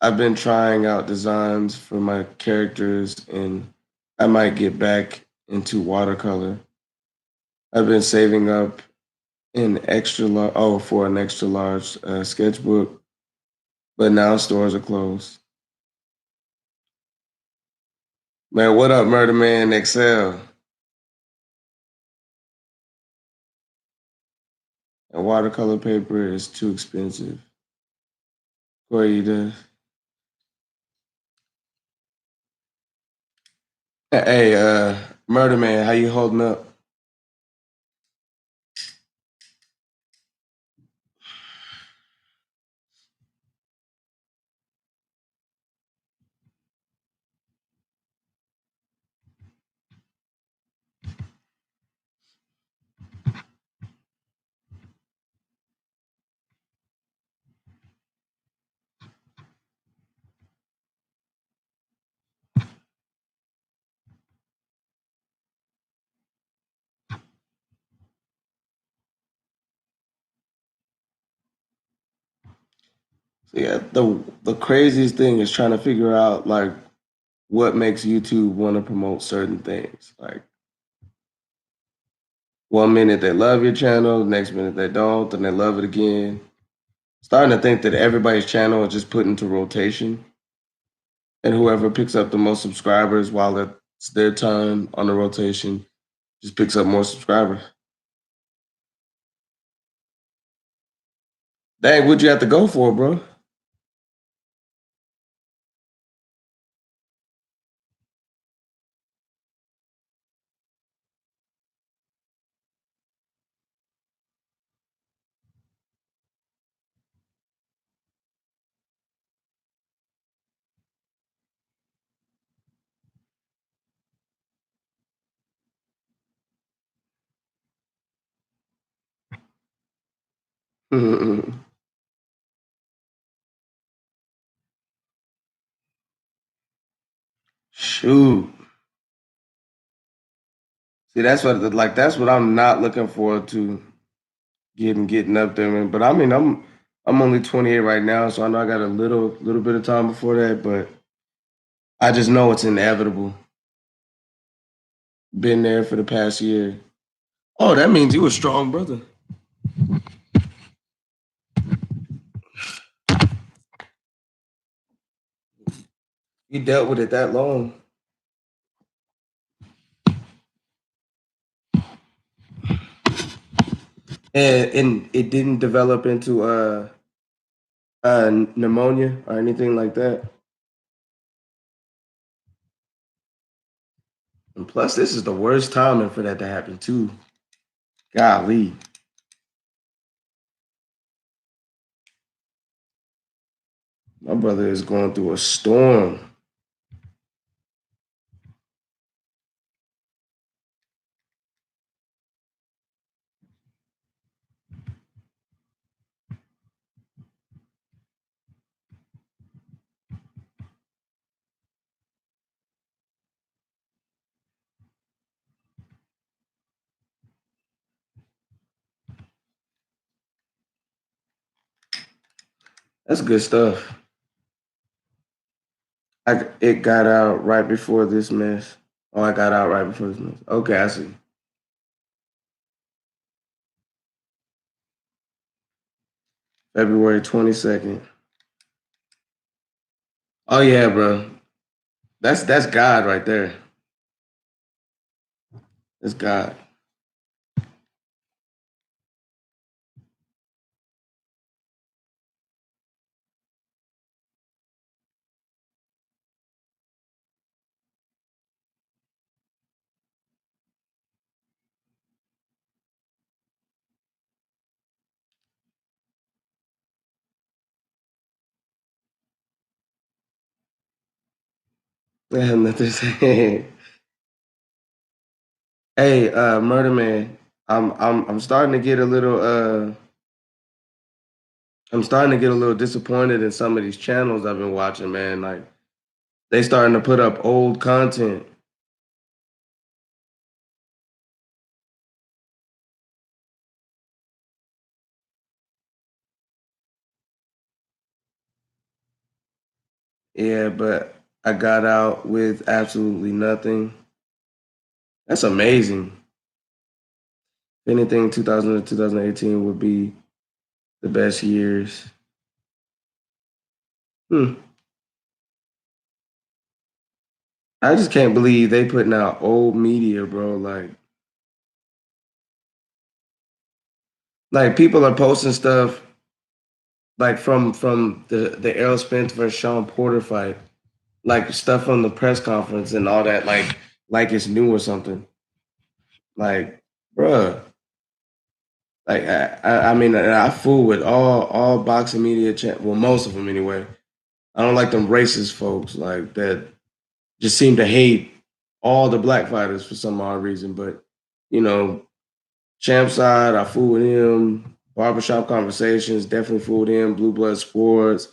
I've been trying out designs for my characters, and I might get back into watercolor. I've been saving up for an extra large sketchbook, but now stores are closed. Man, what up, Murder Man XL? And watercolor paper is too expensive. Corey, hey, Murder Man, how you holding up? So yeah, the craziest thing is trying to figure out like what makes YouTube want to promote certain things. Like 1 minute they love your channel, the next minute they don't, then they love it again. Starting to think that everybody's channel is just put into rotation, and whoever picks up the most subscribers while it's their time on the rotation just picks up more subscribers. Dang, what'd you have to go for, bro? Shoot. See, that's what I'm not looking forward to getting up there, man. But I mean, I'm only 28 right now, so I know I got a little bit of time before that, but I just know it's inevitable. Been there for the past year. Oh, that means you a strong brother. He dealt with it that long, and it didn't develop into pneumonia or anything like that. And plus, this is the worst timing for that to happen too. Golly, my brother is going through a storm. That's good stuff. It got out right before this mess. Oh, I got out right before this mess. Okay, I see. February 22nd. Oh yeah, bro. That's God right there. That's God. I have nothing to say. Hey, Murder Man. I'm starting to get a little I'm starting to get a little disappointed in some of these channels I've been watching, man. Like they starting to put up old content. Yeah, but I got out with absolutely nothing. That's amazing. If anything, 2000 to 2018 would be the best years. Hmm. I just can't believe they putting out old media, bro. Like people are posting stuff like from the Errol Spence versus Sean Porter fight, like stuff from the press conference and all that, like it's new or something. Like, bruh, like I mean, I fool with all boxing media, well, most of them anyway. I don't like them racist folks like that just seem to hate all the black fighters for some odd reason. But you know, Champ side, I fool with him. Barbershop Conversations, definitely fool with him. Blue Blood Sports,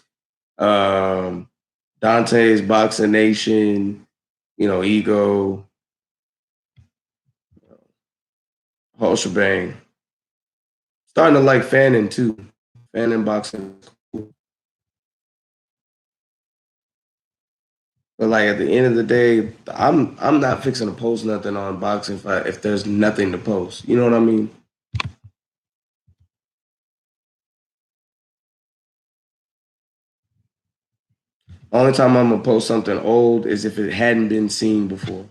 um, Dante's Boxing Nation, Ego, whole shebang. Starting to like Fannin too. Fannin boxing. But like at the end of the day, I'm not fixing to post nothing on boxing fight if there's nothing to post. You know what I mean? Only time I'm gonna post something old is if it hadn't been seen before.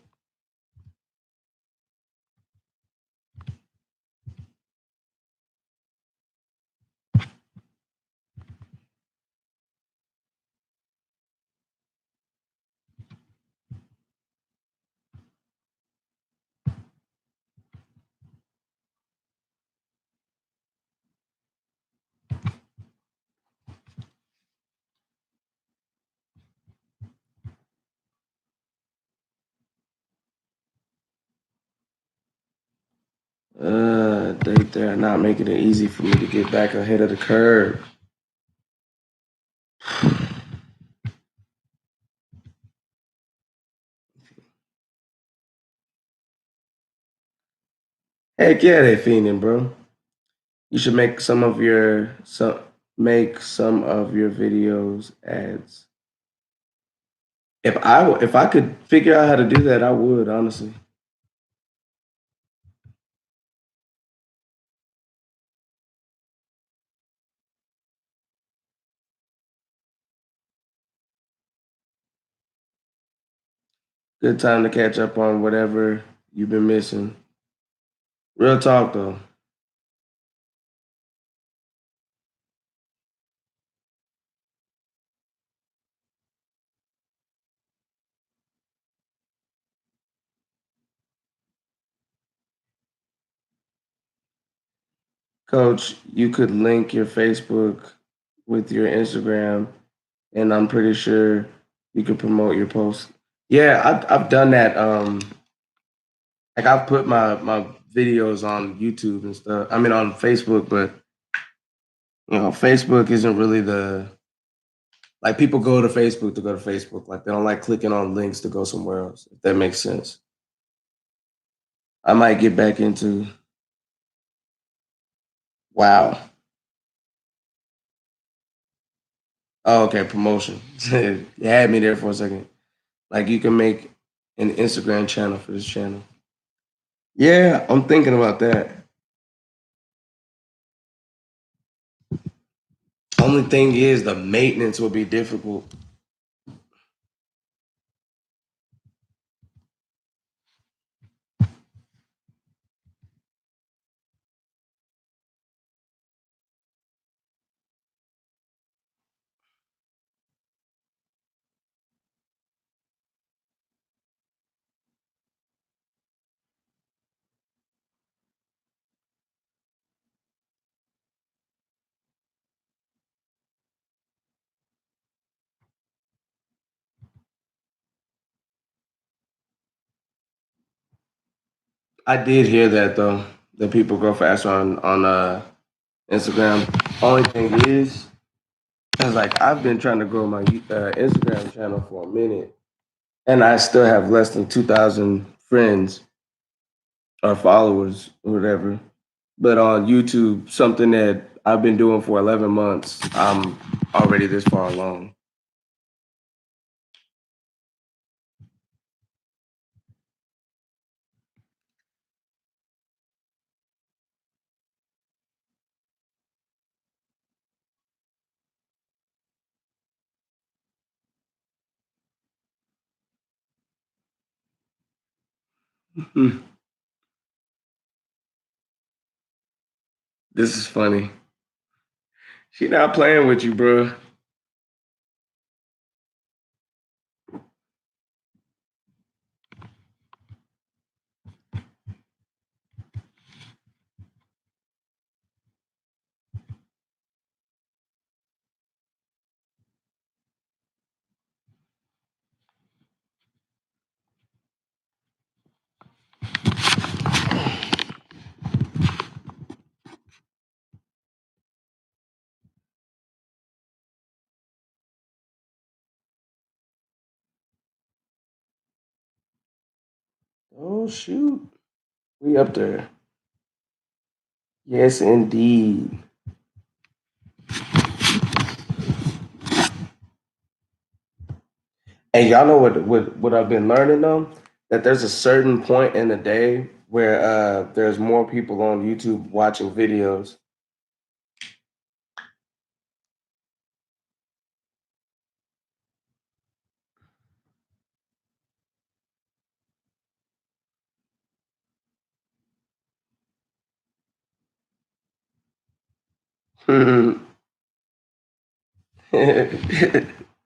They're not making it easy for me to get back ahead of the curve. Heck yeah, they fiending, bro. You should make some of your videos ads. If I could figure out how to do that, I would honestly. Good time to catch up on whatever you've been missing. Real talk though. Coach, you could link your Facebook with your Instagram, and I'm pretty sure you could promote your post. Yeah, I've done that. Like I've put my videos on YouTube and stuff. I mean on Facebook, but Facebook isn't really the like people go to Facebook to go to Facebook. Like they don't like clicking on links to go somewhere else. If that makes sense. I might get back into wow. Oh, okay, promotion. You had me there for a second. Like you can make an Instagram channel for this channel. Yeah, I'm thinking about that. Only thing is the maintenance will be difficult. I did hear that though. That people grow faster on Instagram. Only thing is, cause like I've been trying to grow my Instagram channel for a minute, and I still have less than 2,000 friends or followers or whatever. But on YouTube, something that I've been doing for 11 months, I'm already this far along. This is funny. She not playing with you, bro. Oh shoot, we up there. Yes, indeed. And y'all know what I've been learning though? That there's a certain point in the day where there's more people on YouTube watching videos.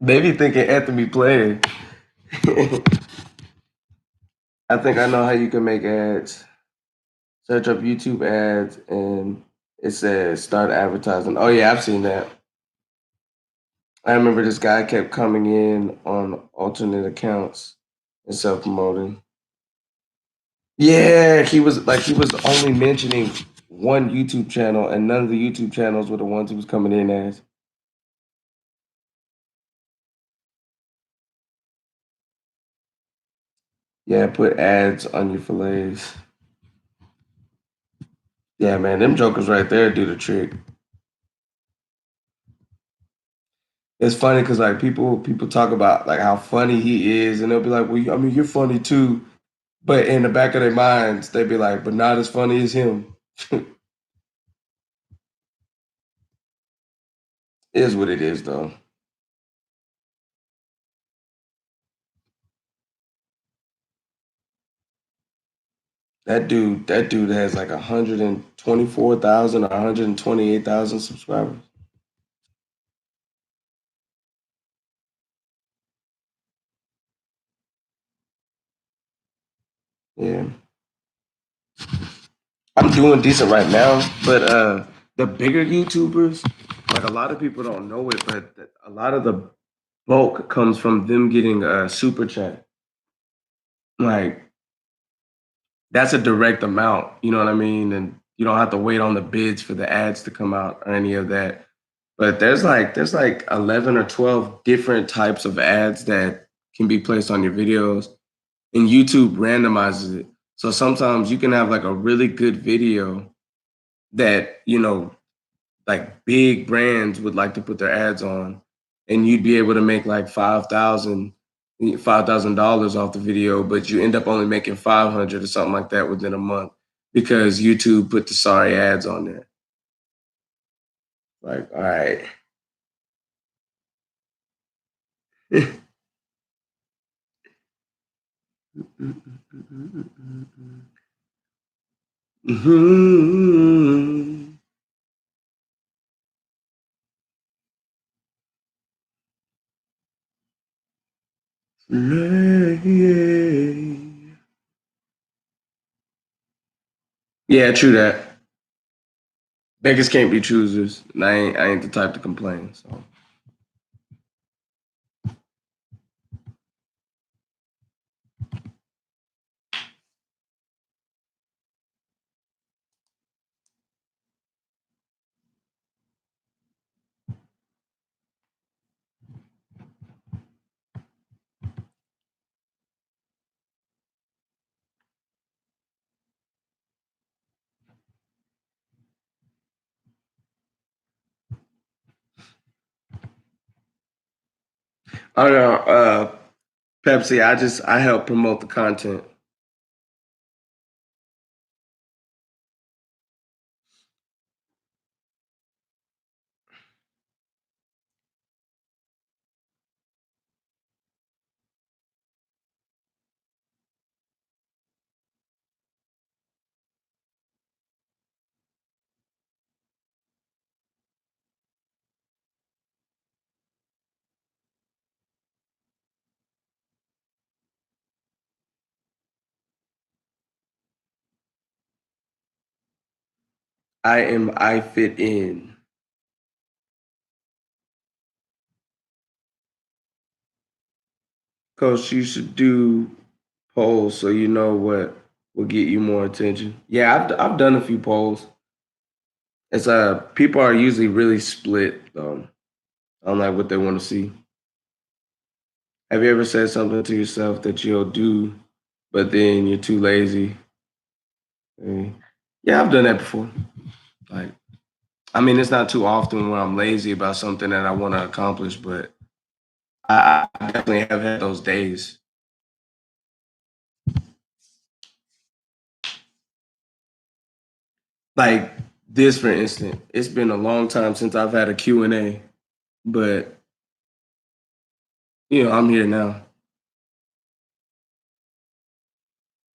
They be thinking Anthony playing. I think I know how you can make ads. Search up YouTube ads and it says start advertising. Oh yeah, I've seen that. I remember this guy kept coming in on alternate accounts and self promoting. Yeah, he was only mentioning one YouTube channel, and none of the YouTube channels were the ones he was coming in as. Yeah, put ads on your fillets. Yeah, man, them jokers right there do the trick. It's funny because like people talk about like how funny he is, and they'll be like, "Well, I mean, you're funny too," but in the back of their minds, they'd be like, "But not as funny as him." Is what it is, though. That dude has like 124,000 or 128,000 subscribers. Yeah. I'm doing decent right now, but the bigger YouTubers, like a lot of people don't know it, but a lot of the bulk comes from them getting a super chat. Like that's a direct amount, you know what I mean? And you don't have to wait on the bids for the ads to come out or any of that. But there's like 11 or 12 different types of ads that can be placed on your videos, and YouTube randomizes it. So sometimes you can have like a really good video that, like big brands would like to put their ads on, and you'd be able to make like $5,000 off the video, but you end up only making 500 or something like that within a month because YouTube put the sorry ads on there. Like, all right. Yeah, true that. Beggars can't be choosers, and I ain't the type to complain. So I don't know, Pepsi. I help promote the content. I fit in. Coach, you should do polls so you know what will get you more attention. Yeah, I've done a few polls. It's people are usually really split on like what they want to see. Have you ever said something to yourself that you'll do, but then you're too lazy? Eh, Yeah, I've done that before. Like, I mean, it's not too often when I'm lazy about something that I want to accomplish, but I definitely have had those days. Like this, for instance, it's been a long time since I've had a Q&A, but I'm here now.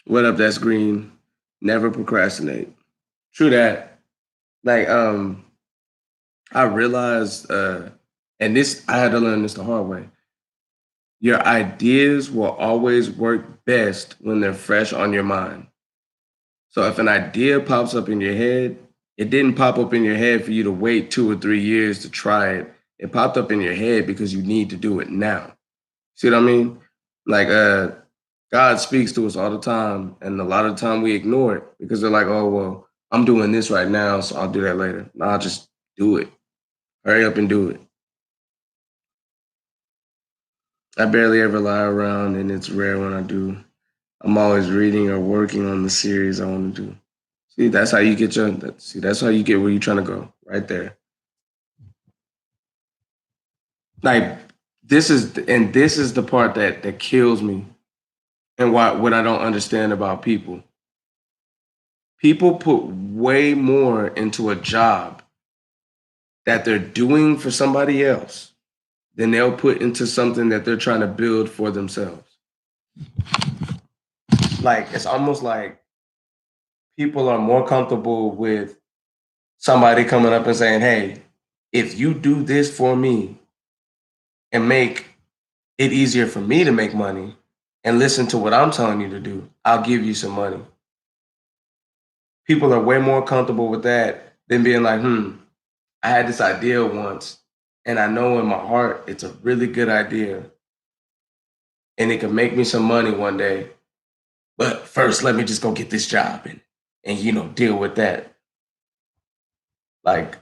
What up? That's green. Never procrastinate. True that. Like, I realized, and this I had to learn this the hard way. Your ideas will always work best when they're fresh on your mind. So if an idea pops up in your head, it didn't pop up in your head for you to wait 2 or 3 years to try it. It popped up in your head because you need to do it now. See what I mean? Like, God speaks to us all the time, and a lot of the time we ignore it because they're like, "Oh well, I'm doing this right now, so I'll do that later." No, I'll just do it. Hurry up and do it. I barely ever lie around, and it's rare when I do. I'm always reading or working on the series I want to do. See, that's how you get that's how you get where you're trying to go, right there. Like this is the part that kills me, and what I don't understand about people. People put way more into a job that they're doing for somebody else than they'll put into something that they're trying to build for themselves. Like it's almost like people are more comfortable with somebody coming up and saying, "Hey, if you do this for me and make it easier for me to make money and listen to what I'm telling you to do, I'll give you some money." People are way more comfortable with that than being like, I had this idea once, and I know in my heart it's a really good idea and it could make me some money one day. But first, let me just go get this job and deal with that. Like,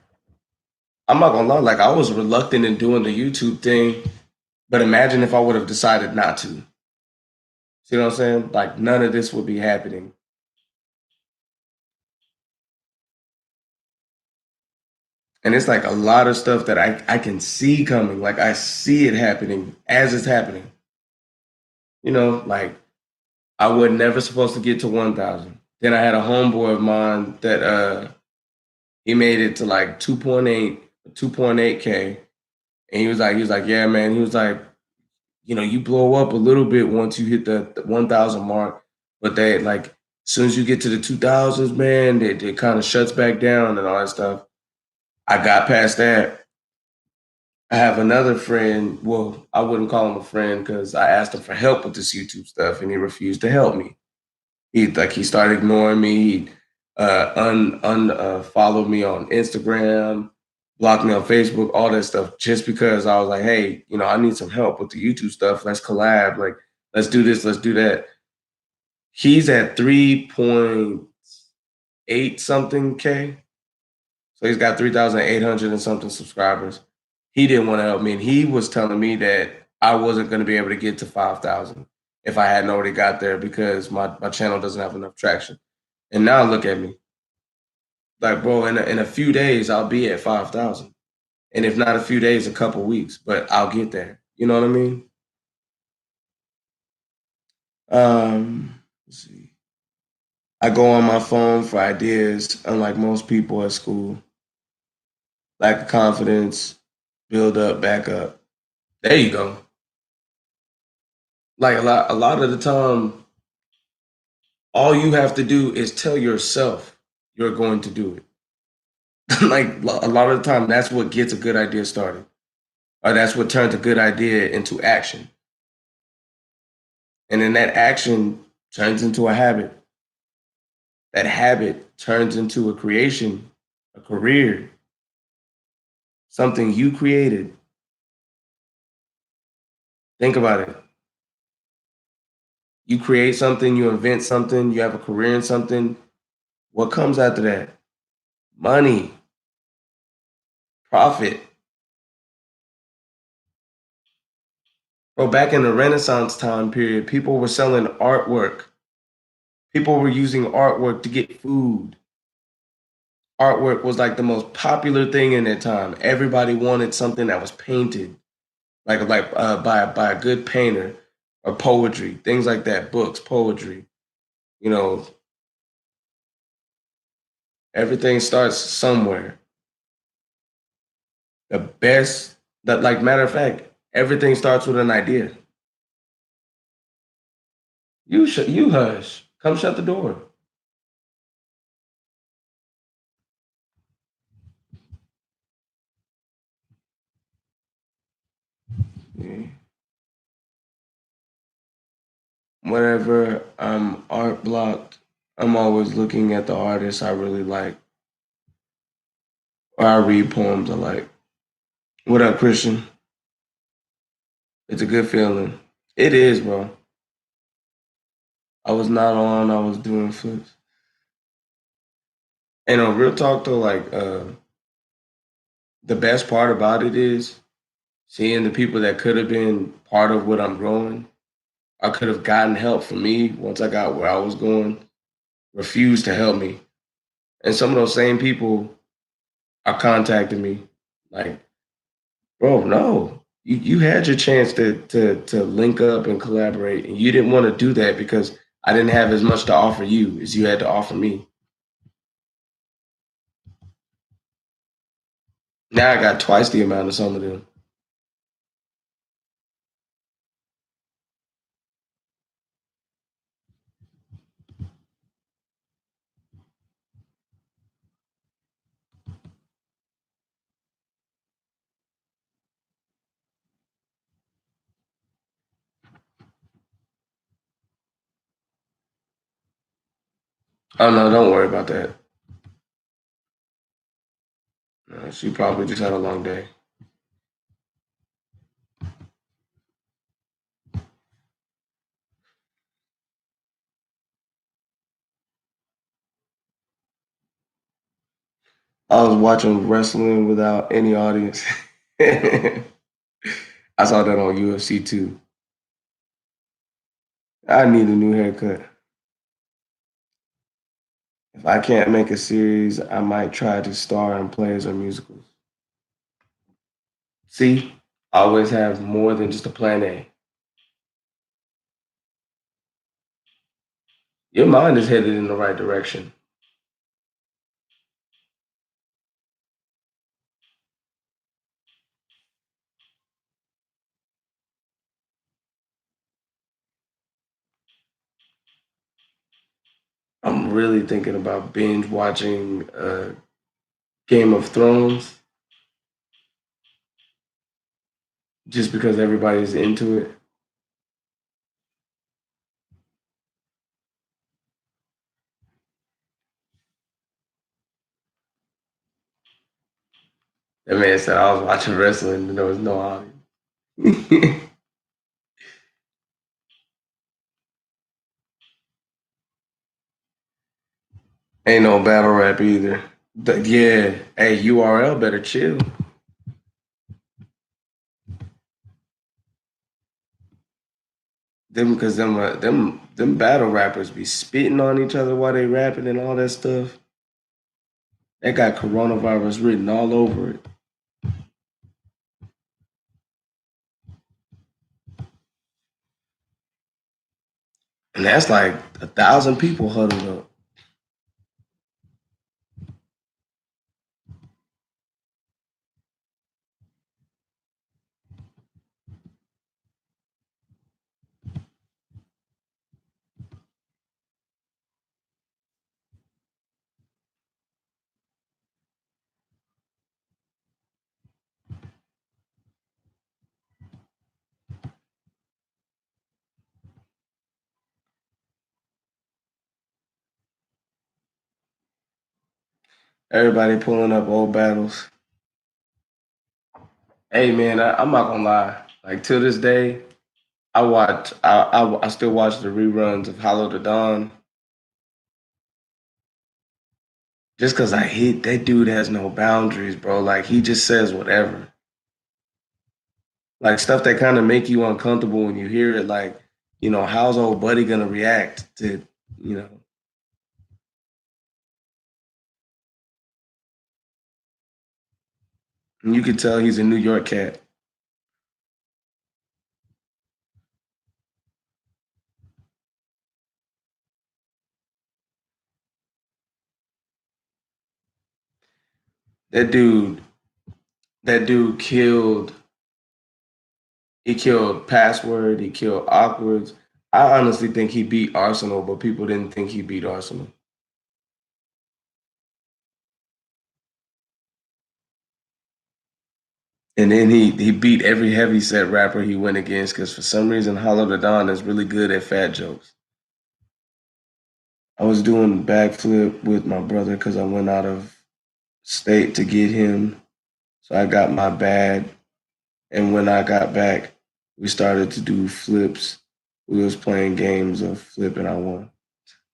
I'm not gonna lie, like I was reluctant in doing the YouTube thing, but imagine if I would have decided not to. See what I'm saying? Like none of this would be happening. And it's like a lot of stuff that I can see coming. Like I see it happening as it's happening. Like I was never supposed to get to 1,000. Then I had a homeboy of mine that he made it to like 2.8K. And he was like, yeah, man. He was like, you blow up a little bit once you hit the 1,000 mark, but they like as soon as you get to the 2,000s, man, it kind of shuts back down and all that stuff. I got past that. I have another friend. Well, I wouldn't call him a friend because I asked him for help with this YouTube stuff, and he refused to help me. He started ignoring me. He followed me on Instagram, blocked me on Facebook, all that stuff, just because I was like, hey, I need some help with the YouTube stuff. Let's collab. Like, let's do this. Let's do that. He's at 3.8 something K. So he's got 3,800 and something subscribers. He didn't want to help me. And he was telling me that I wasn't going to be able to get to 5,000 if I hadn't already got there because my channel doesn't have enough traction. And now look at me. Like, bro, in a few days, I'll be at 5,000. And if not a few days, a couple weeks, but I'll get there. You know what I mean? Let's see. I go on my phone for ideas, unlike most people at school. Lack of confidence, build up, back up. There you go. Like a lot of the time, all you have to do is tell yourself you're going to do it. Like a lot of the time, that's what gets a good idea started, or that's what turns a good idea into action. And then that action turns into a habit. That habit turns into a creation, a career, something you created. Think about it. You create something, you invent something, you have a career in something. What comes after that? Money, profit. Bro, back in the Renaissance time period, people were selling artwork. People were using artwork to get food. Artwork was like the most popular thing in that time. Everybody wanted something that was painted, like by a good painter, or poetry, things like that, books, poetry. You know, everything starts somewhere. The best that, like, matter of fact, everything starts with an idea. You hush. Come shut the door. Yeah. Whenever I'm art blocked, I'm always looking at the artists I really like, or I read poems I like. What up, Christian? It's a good feeling. It is, bro. I was not on. I was doing flips. And on real talk though, like the best part about it is seeing the people that could have been part of what I'm growing. I could have gotten help from me once I got where I was going. Refused to help me, and some of those same people are contacting me, like, bro, no, you had your chance to link up and collaborate, and you didn't want to do that because I didn't have as much to offer you as you had to offer me. Now I got twice the amount of some of them. Oh no, don't worry about that. She probably just had a long day. I was watching wrestling without any audience. I saw that on UFC too. I need a new haircut. If I can't make a series, I might try to star in plays or musicals. See, I always have more than just a plan A. Your mind is headed in the right direction. I'm really thinking about binge watching Game of Thrones just because everybody's into it. That man said I was watching wrestling and there was no audience. Ain't no battle rap either. Yeah, hey, URL better chill. Them because them battle rappers be spitting on each other while they rapping and all that stuff. That got coronavirus written all over it, and that's like 1,000 people huddled up. Everybody pulling up old battles. Hey man, I'm not gonna lie. Like till this day, I still watch the reruns of Hollow the Dawn just because I hate that dude has no boundaries, bro. Like he just says whatever. Like stuff that kind of make you uncomfortable when you hear it. Like how's old buddy gonna react to you know? And you could tell he's a New York cat. That dude, that dude killed. He killed Password. He killed Awkwards. I honestly think he beat Arsenal, but people didn't think he beat Arsenal. And then he beat every heavy set rapper he went against because for some reason Hollow the Don is really good at fat jokes. I was doing backflip with my brother because I went out of state to get him. So I got my bad. And when I got back, we started to do flips. We was playing games of flip and I won.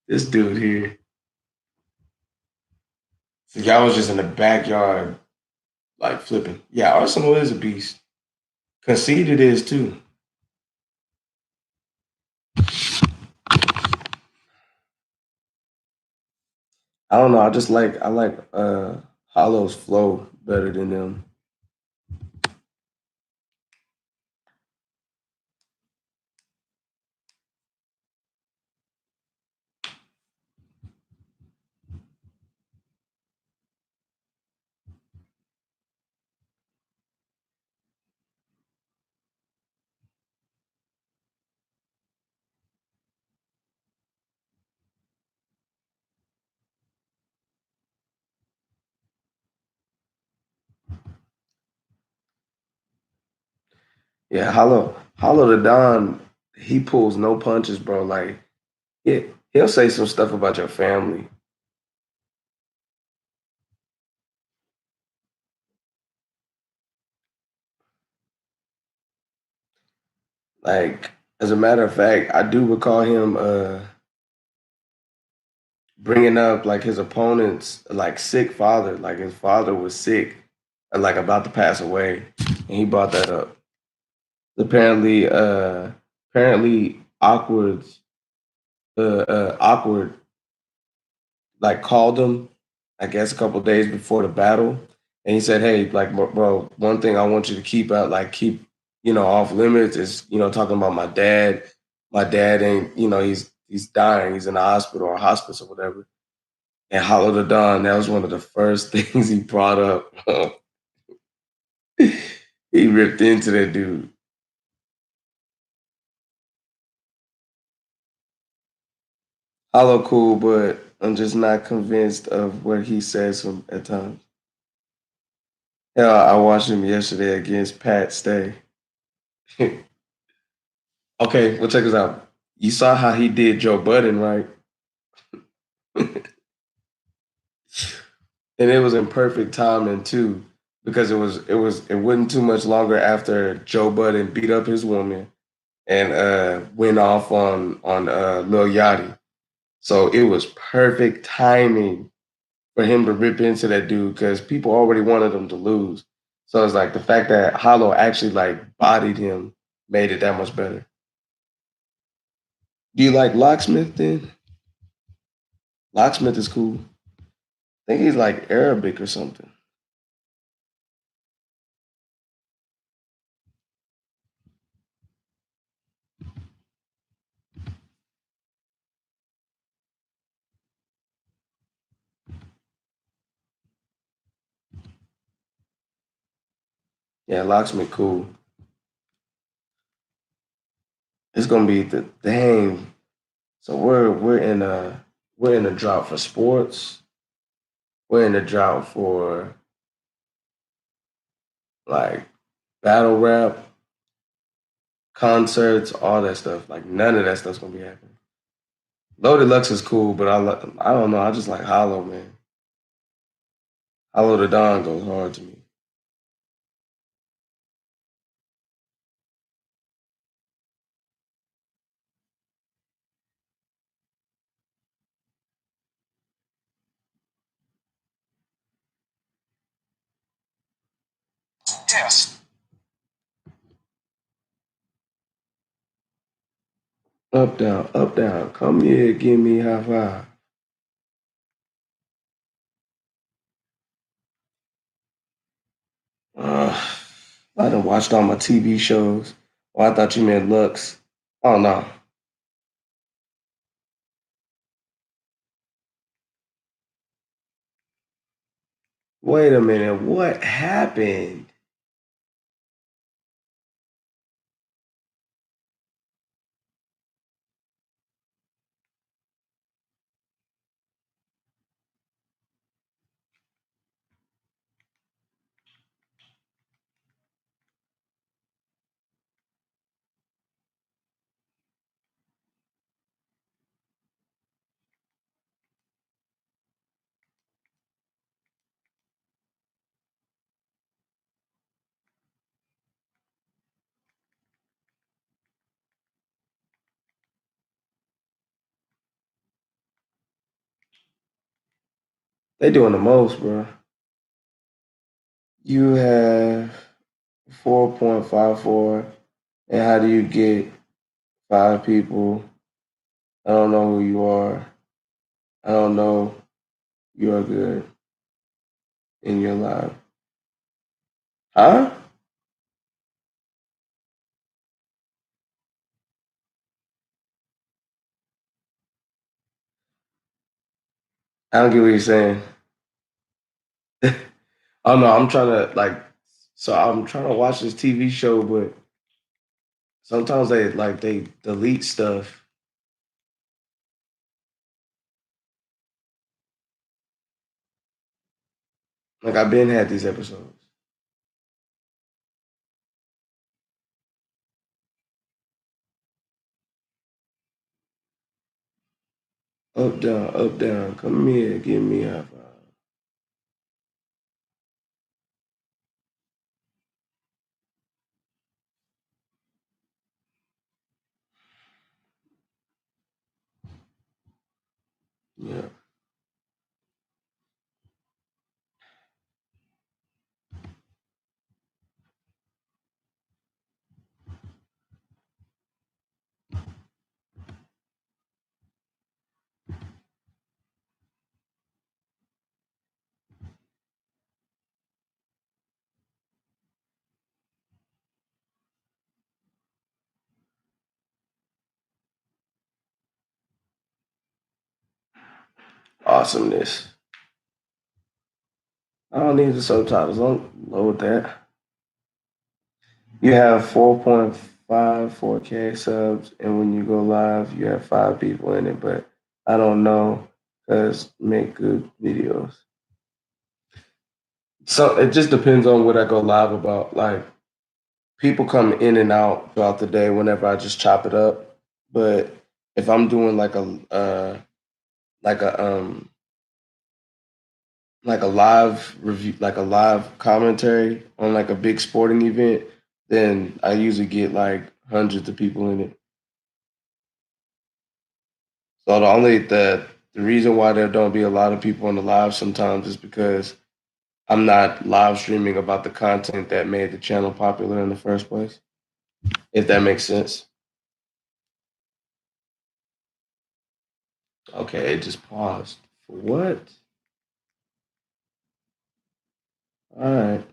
This dude here. So y'all was just in the backyard like flipping. Yeah, Arsenal is a beast. Conceded is too. I don't know. I like Hollow's flow better than them. Yeah, Hollow the Don, he pulls no punches, bro. Like Yeah, he'll say some stuff about your family. Like, as a matter of fact, I do recall him bringing up like his opponent's like sick father. Like his father was sick, like about to pass away, and he brought that up. Apparently, awkward, awkward, like called him, I guess a couple days before the battle, and he said, "Hey, like, bro, one thing I want you to keep out, like, keep, off limits is, talking about my dad. My dad ain't, he's dying. He's in the hospital or hospice or whatever." And Hollow the Dawn, that was one of the first things he brought up. He ripped into that dude. Hollow cool, but I'm just not convinced of what he says from at times. Hell, I watched him yesterday against Pat Stay. Okay, well check this out. You saw how he did Joe Budden, right? And it was in perfect timing too, because it wasn't too much longer after Joe Budden beat up his woman and went off on Lil Yachty. So it was perfect timing for him to rip into that dude because people already wanted him to lose. So it's like the fact that Hollow actually like bodied him made it that much better. Do you like Locksmith then? Locksmith is cool. I think he's like Arabic or something. Yeah, Locksmith cool. It's gonna be the dang. So we're in a drought for sports. We're in a drought for like battle rap, concerts, all that stuff. Like none of that stuff's gonna be happening. Loaded Lux is cool, but I don't know. I just like Hollow, man. Hollow the Dawn goes hard to me. Yes. Up down, up down. Come here, give me high five. I done watched all my TV shows. Oh, I thought you meant Lux. Oh no. Wait a minute. What happened? They doing the most, bro. You have 4.54, and how do you get five people? I don't know who you are. I don't know you are good in your life. Huh? I don't get what you're saying. Oh no, I'm trying to like. So I'm trying to watch this TV show, but sometimes they delete stuff. Like I've been had these episodes. Up, down, up, down. Come here, give me a five. Yeah. Awesomeness. I don't need the subtitles. Don't load that. You have 4.5 4K subs, and when you go live, you have 5 people in it. But I don't know because make good videos. So it just depends on what I go live about. Like people come in and out throughout the day whenever I just chop it up. But if I'm doing like a like a live review, like a live commentary on like a big sporting event, then I usually get like hundreds of people in it. So the reason why there don't be a lot of people on the live sometimes is because I'm not live streaming about the content that made the channel popular in the first place. If that makes sense. Okay, it just paused. For what? All right.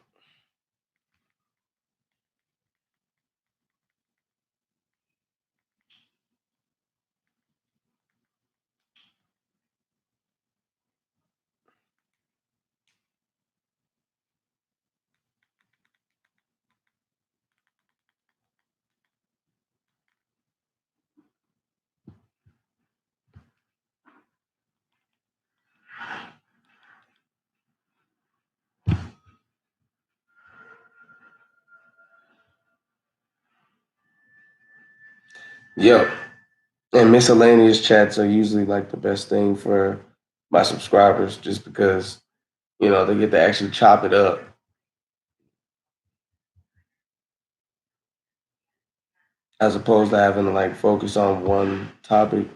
Yep. And miscellaneous chats are usually like the best thing for my subscribers just because, they get to actually chop it up. As opposed to having to like focus on one topic.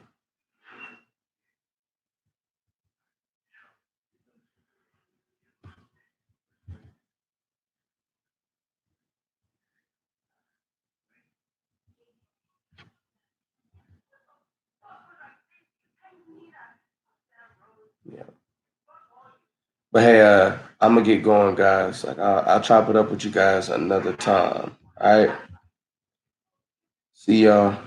Yeah. But hey, I'm gonna get going, guys. Like I'll chop it up with you guys another time. All right. See y'all.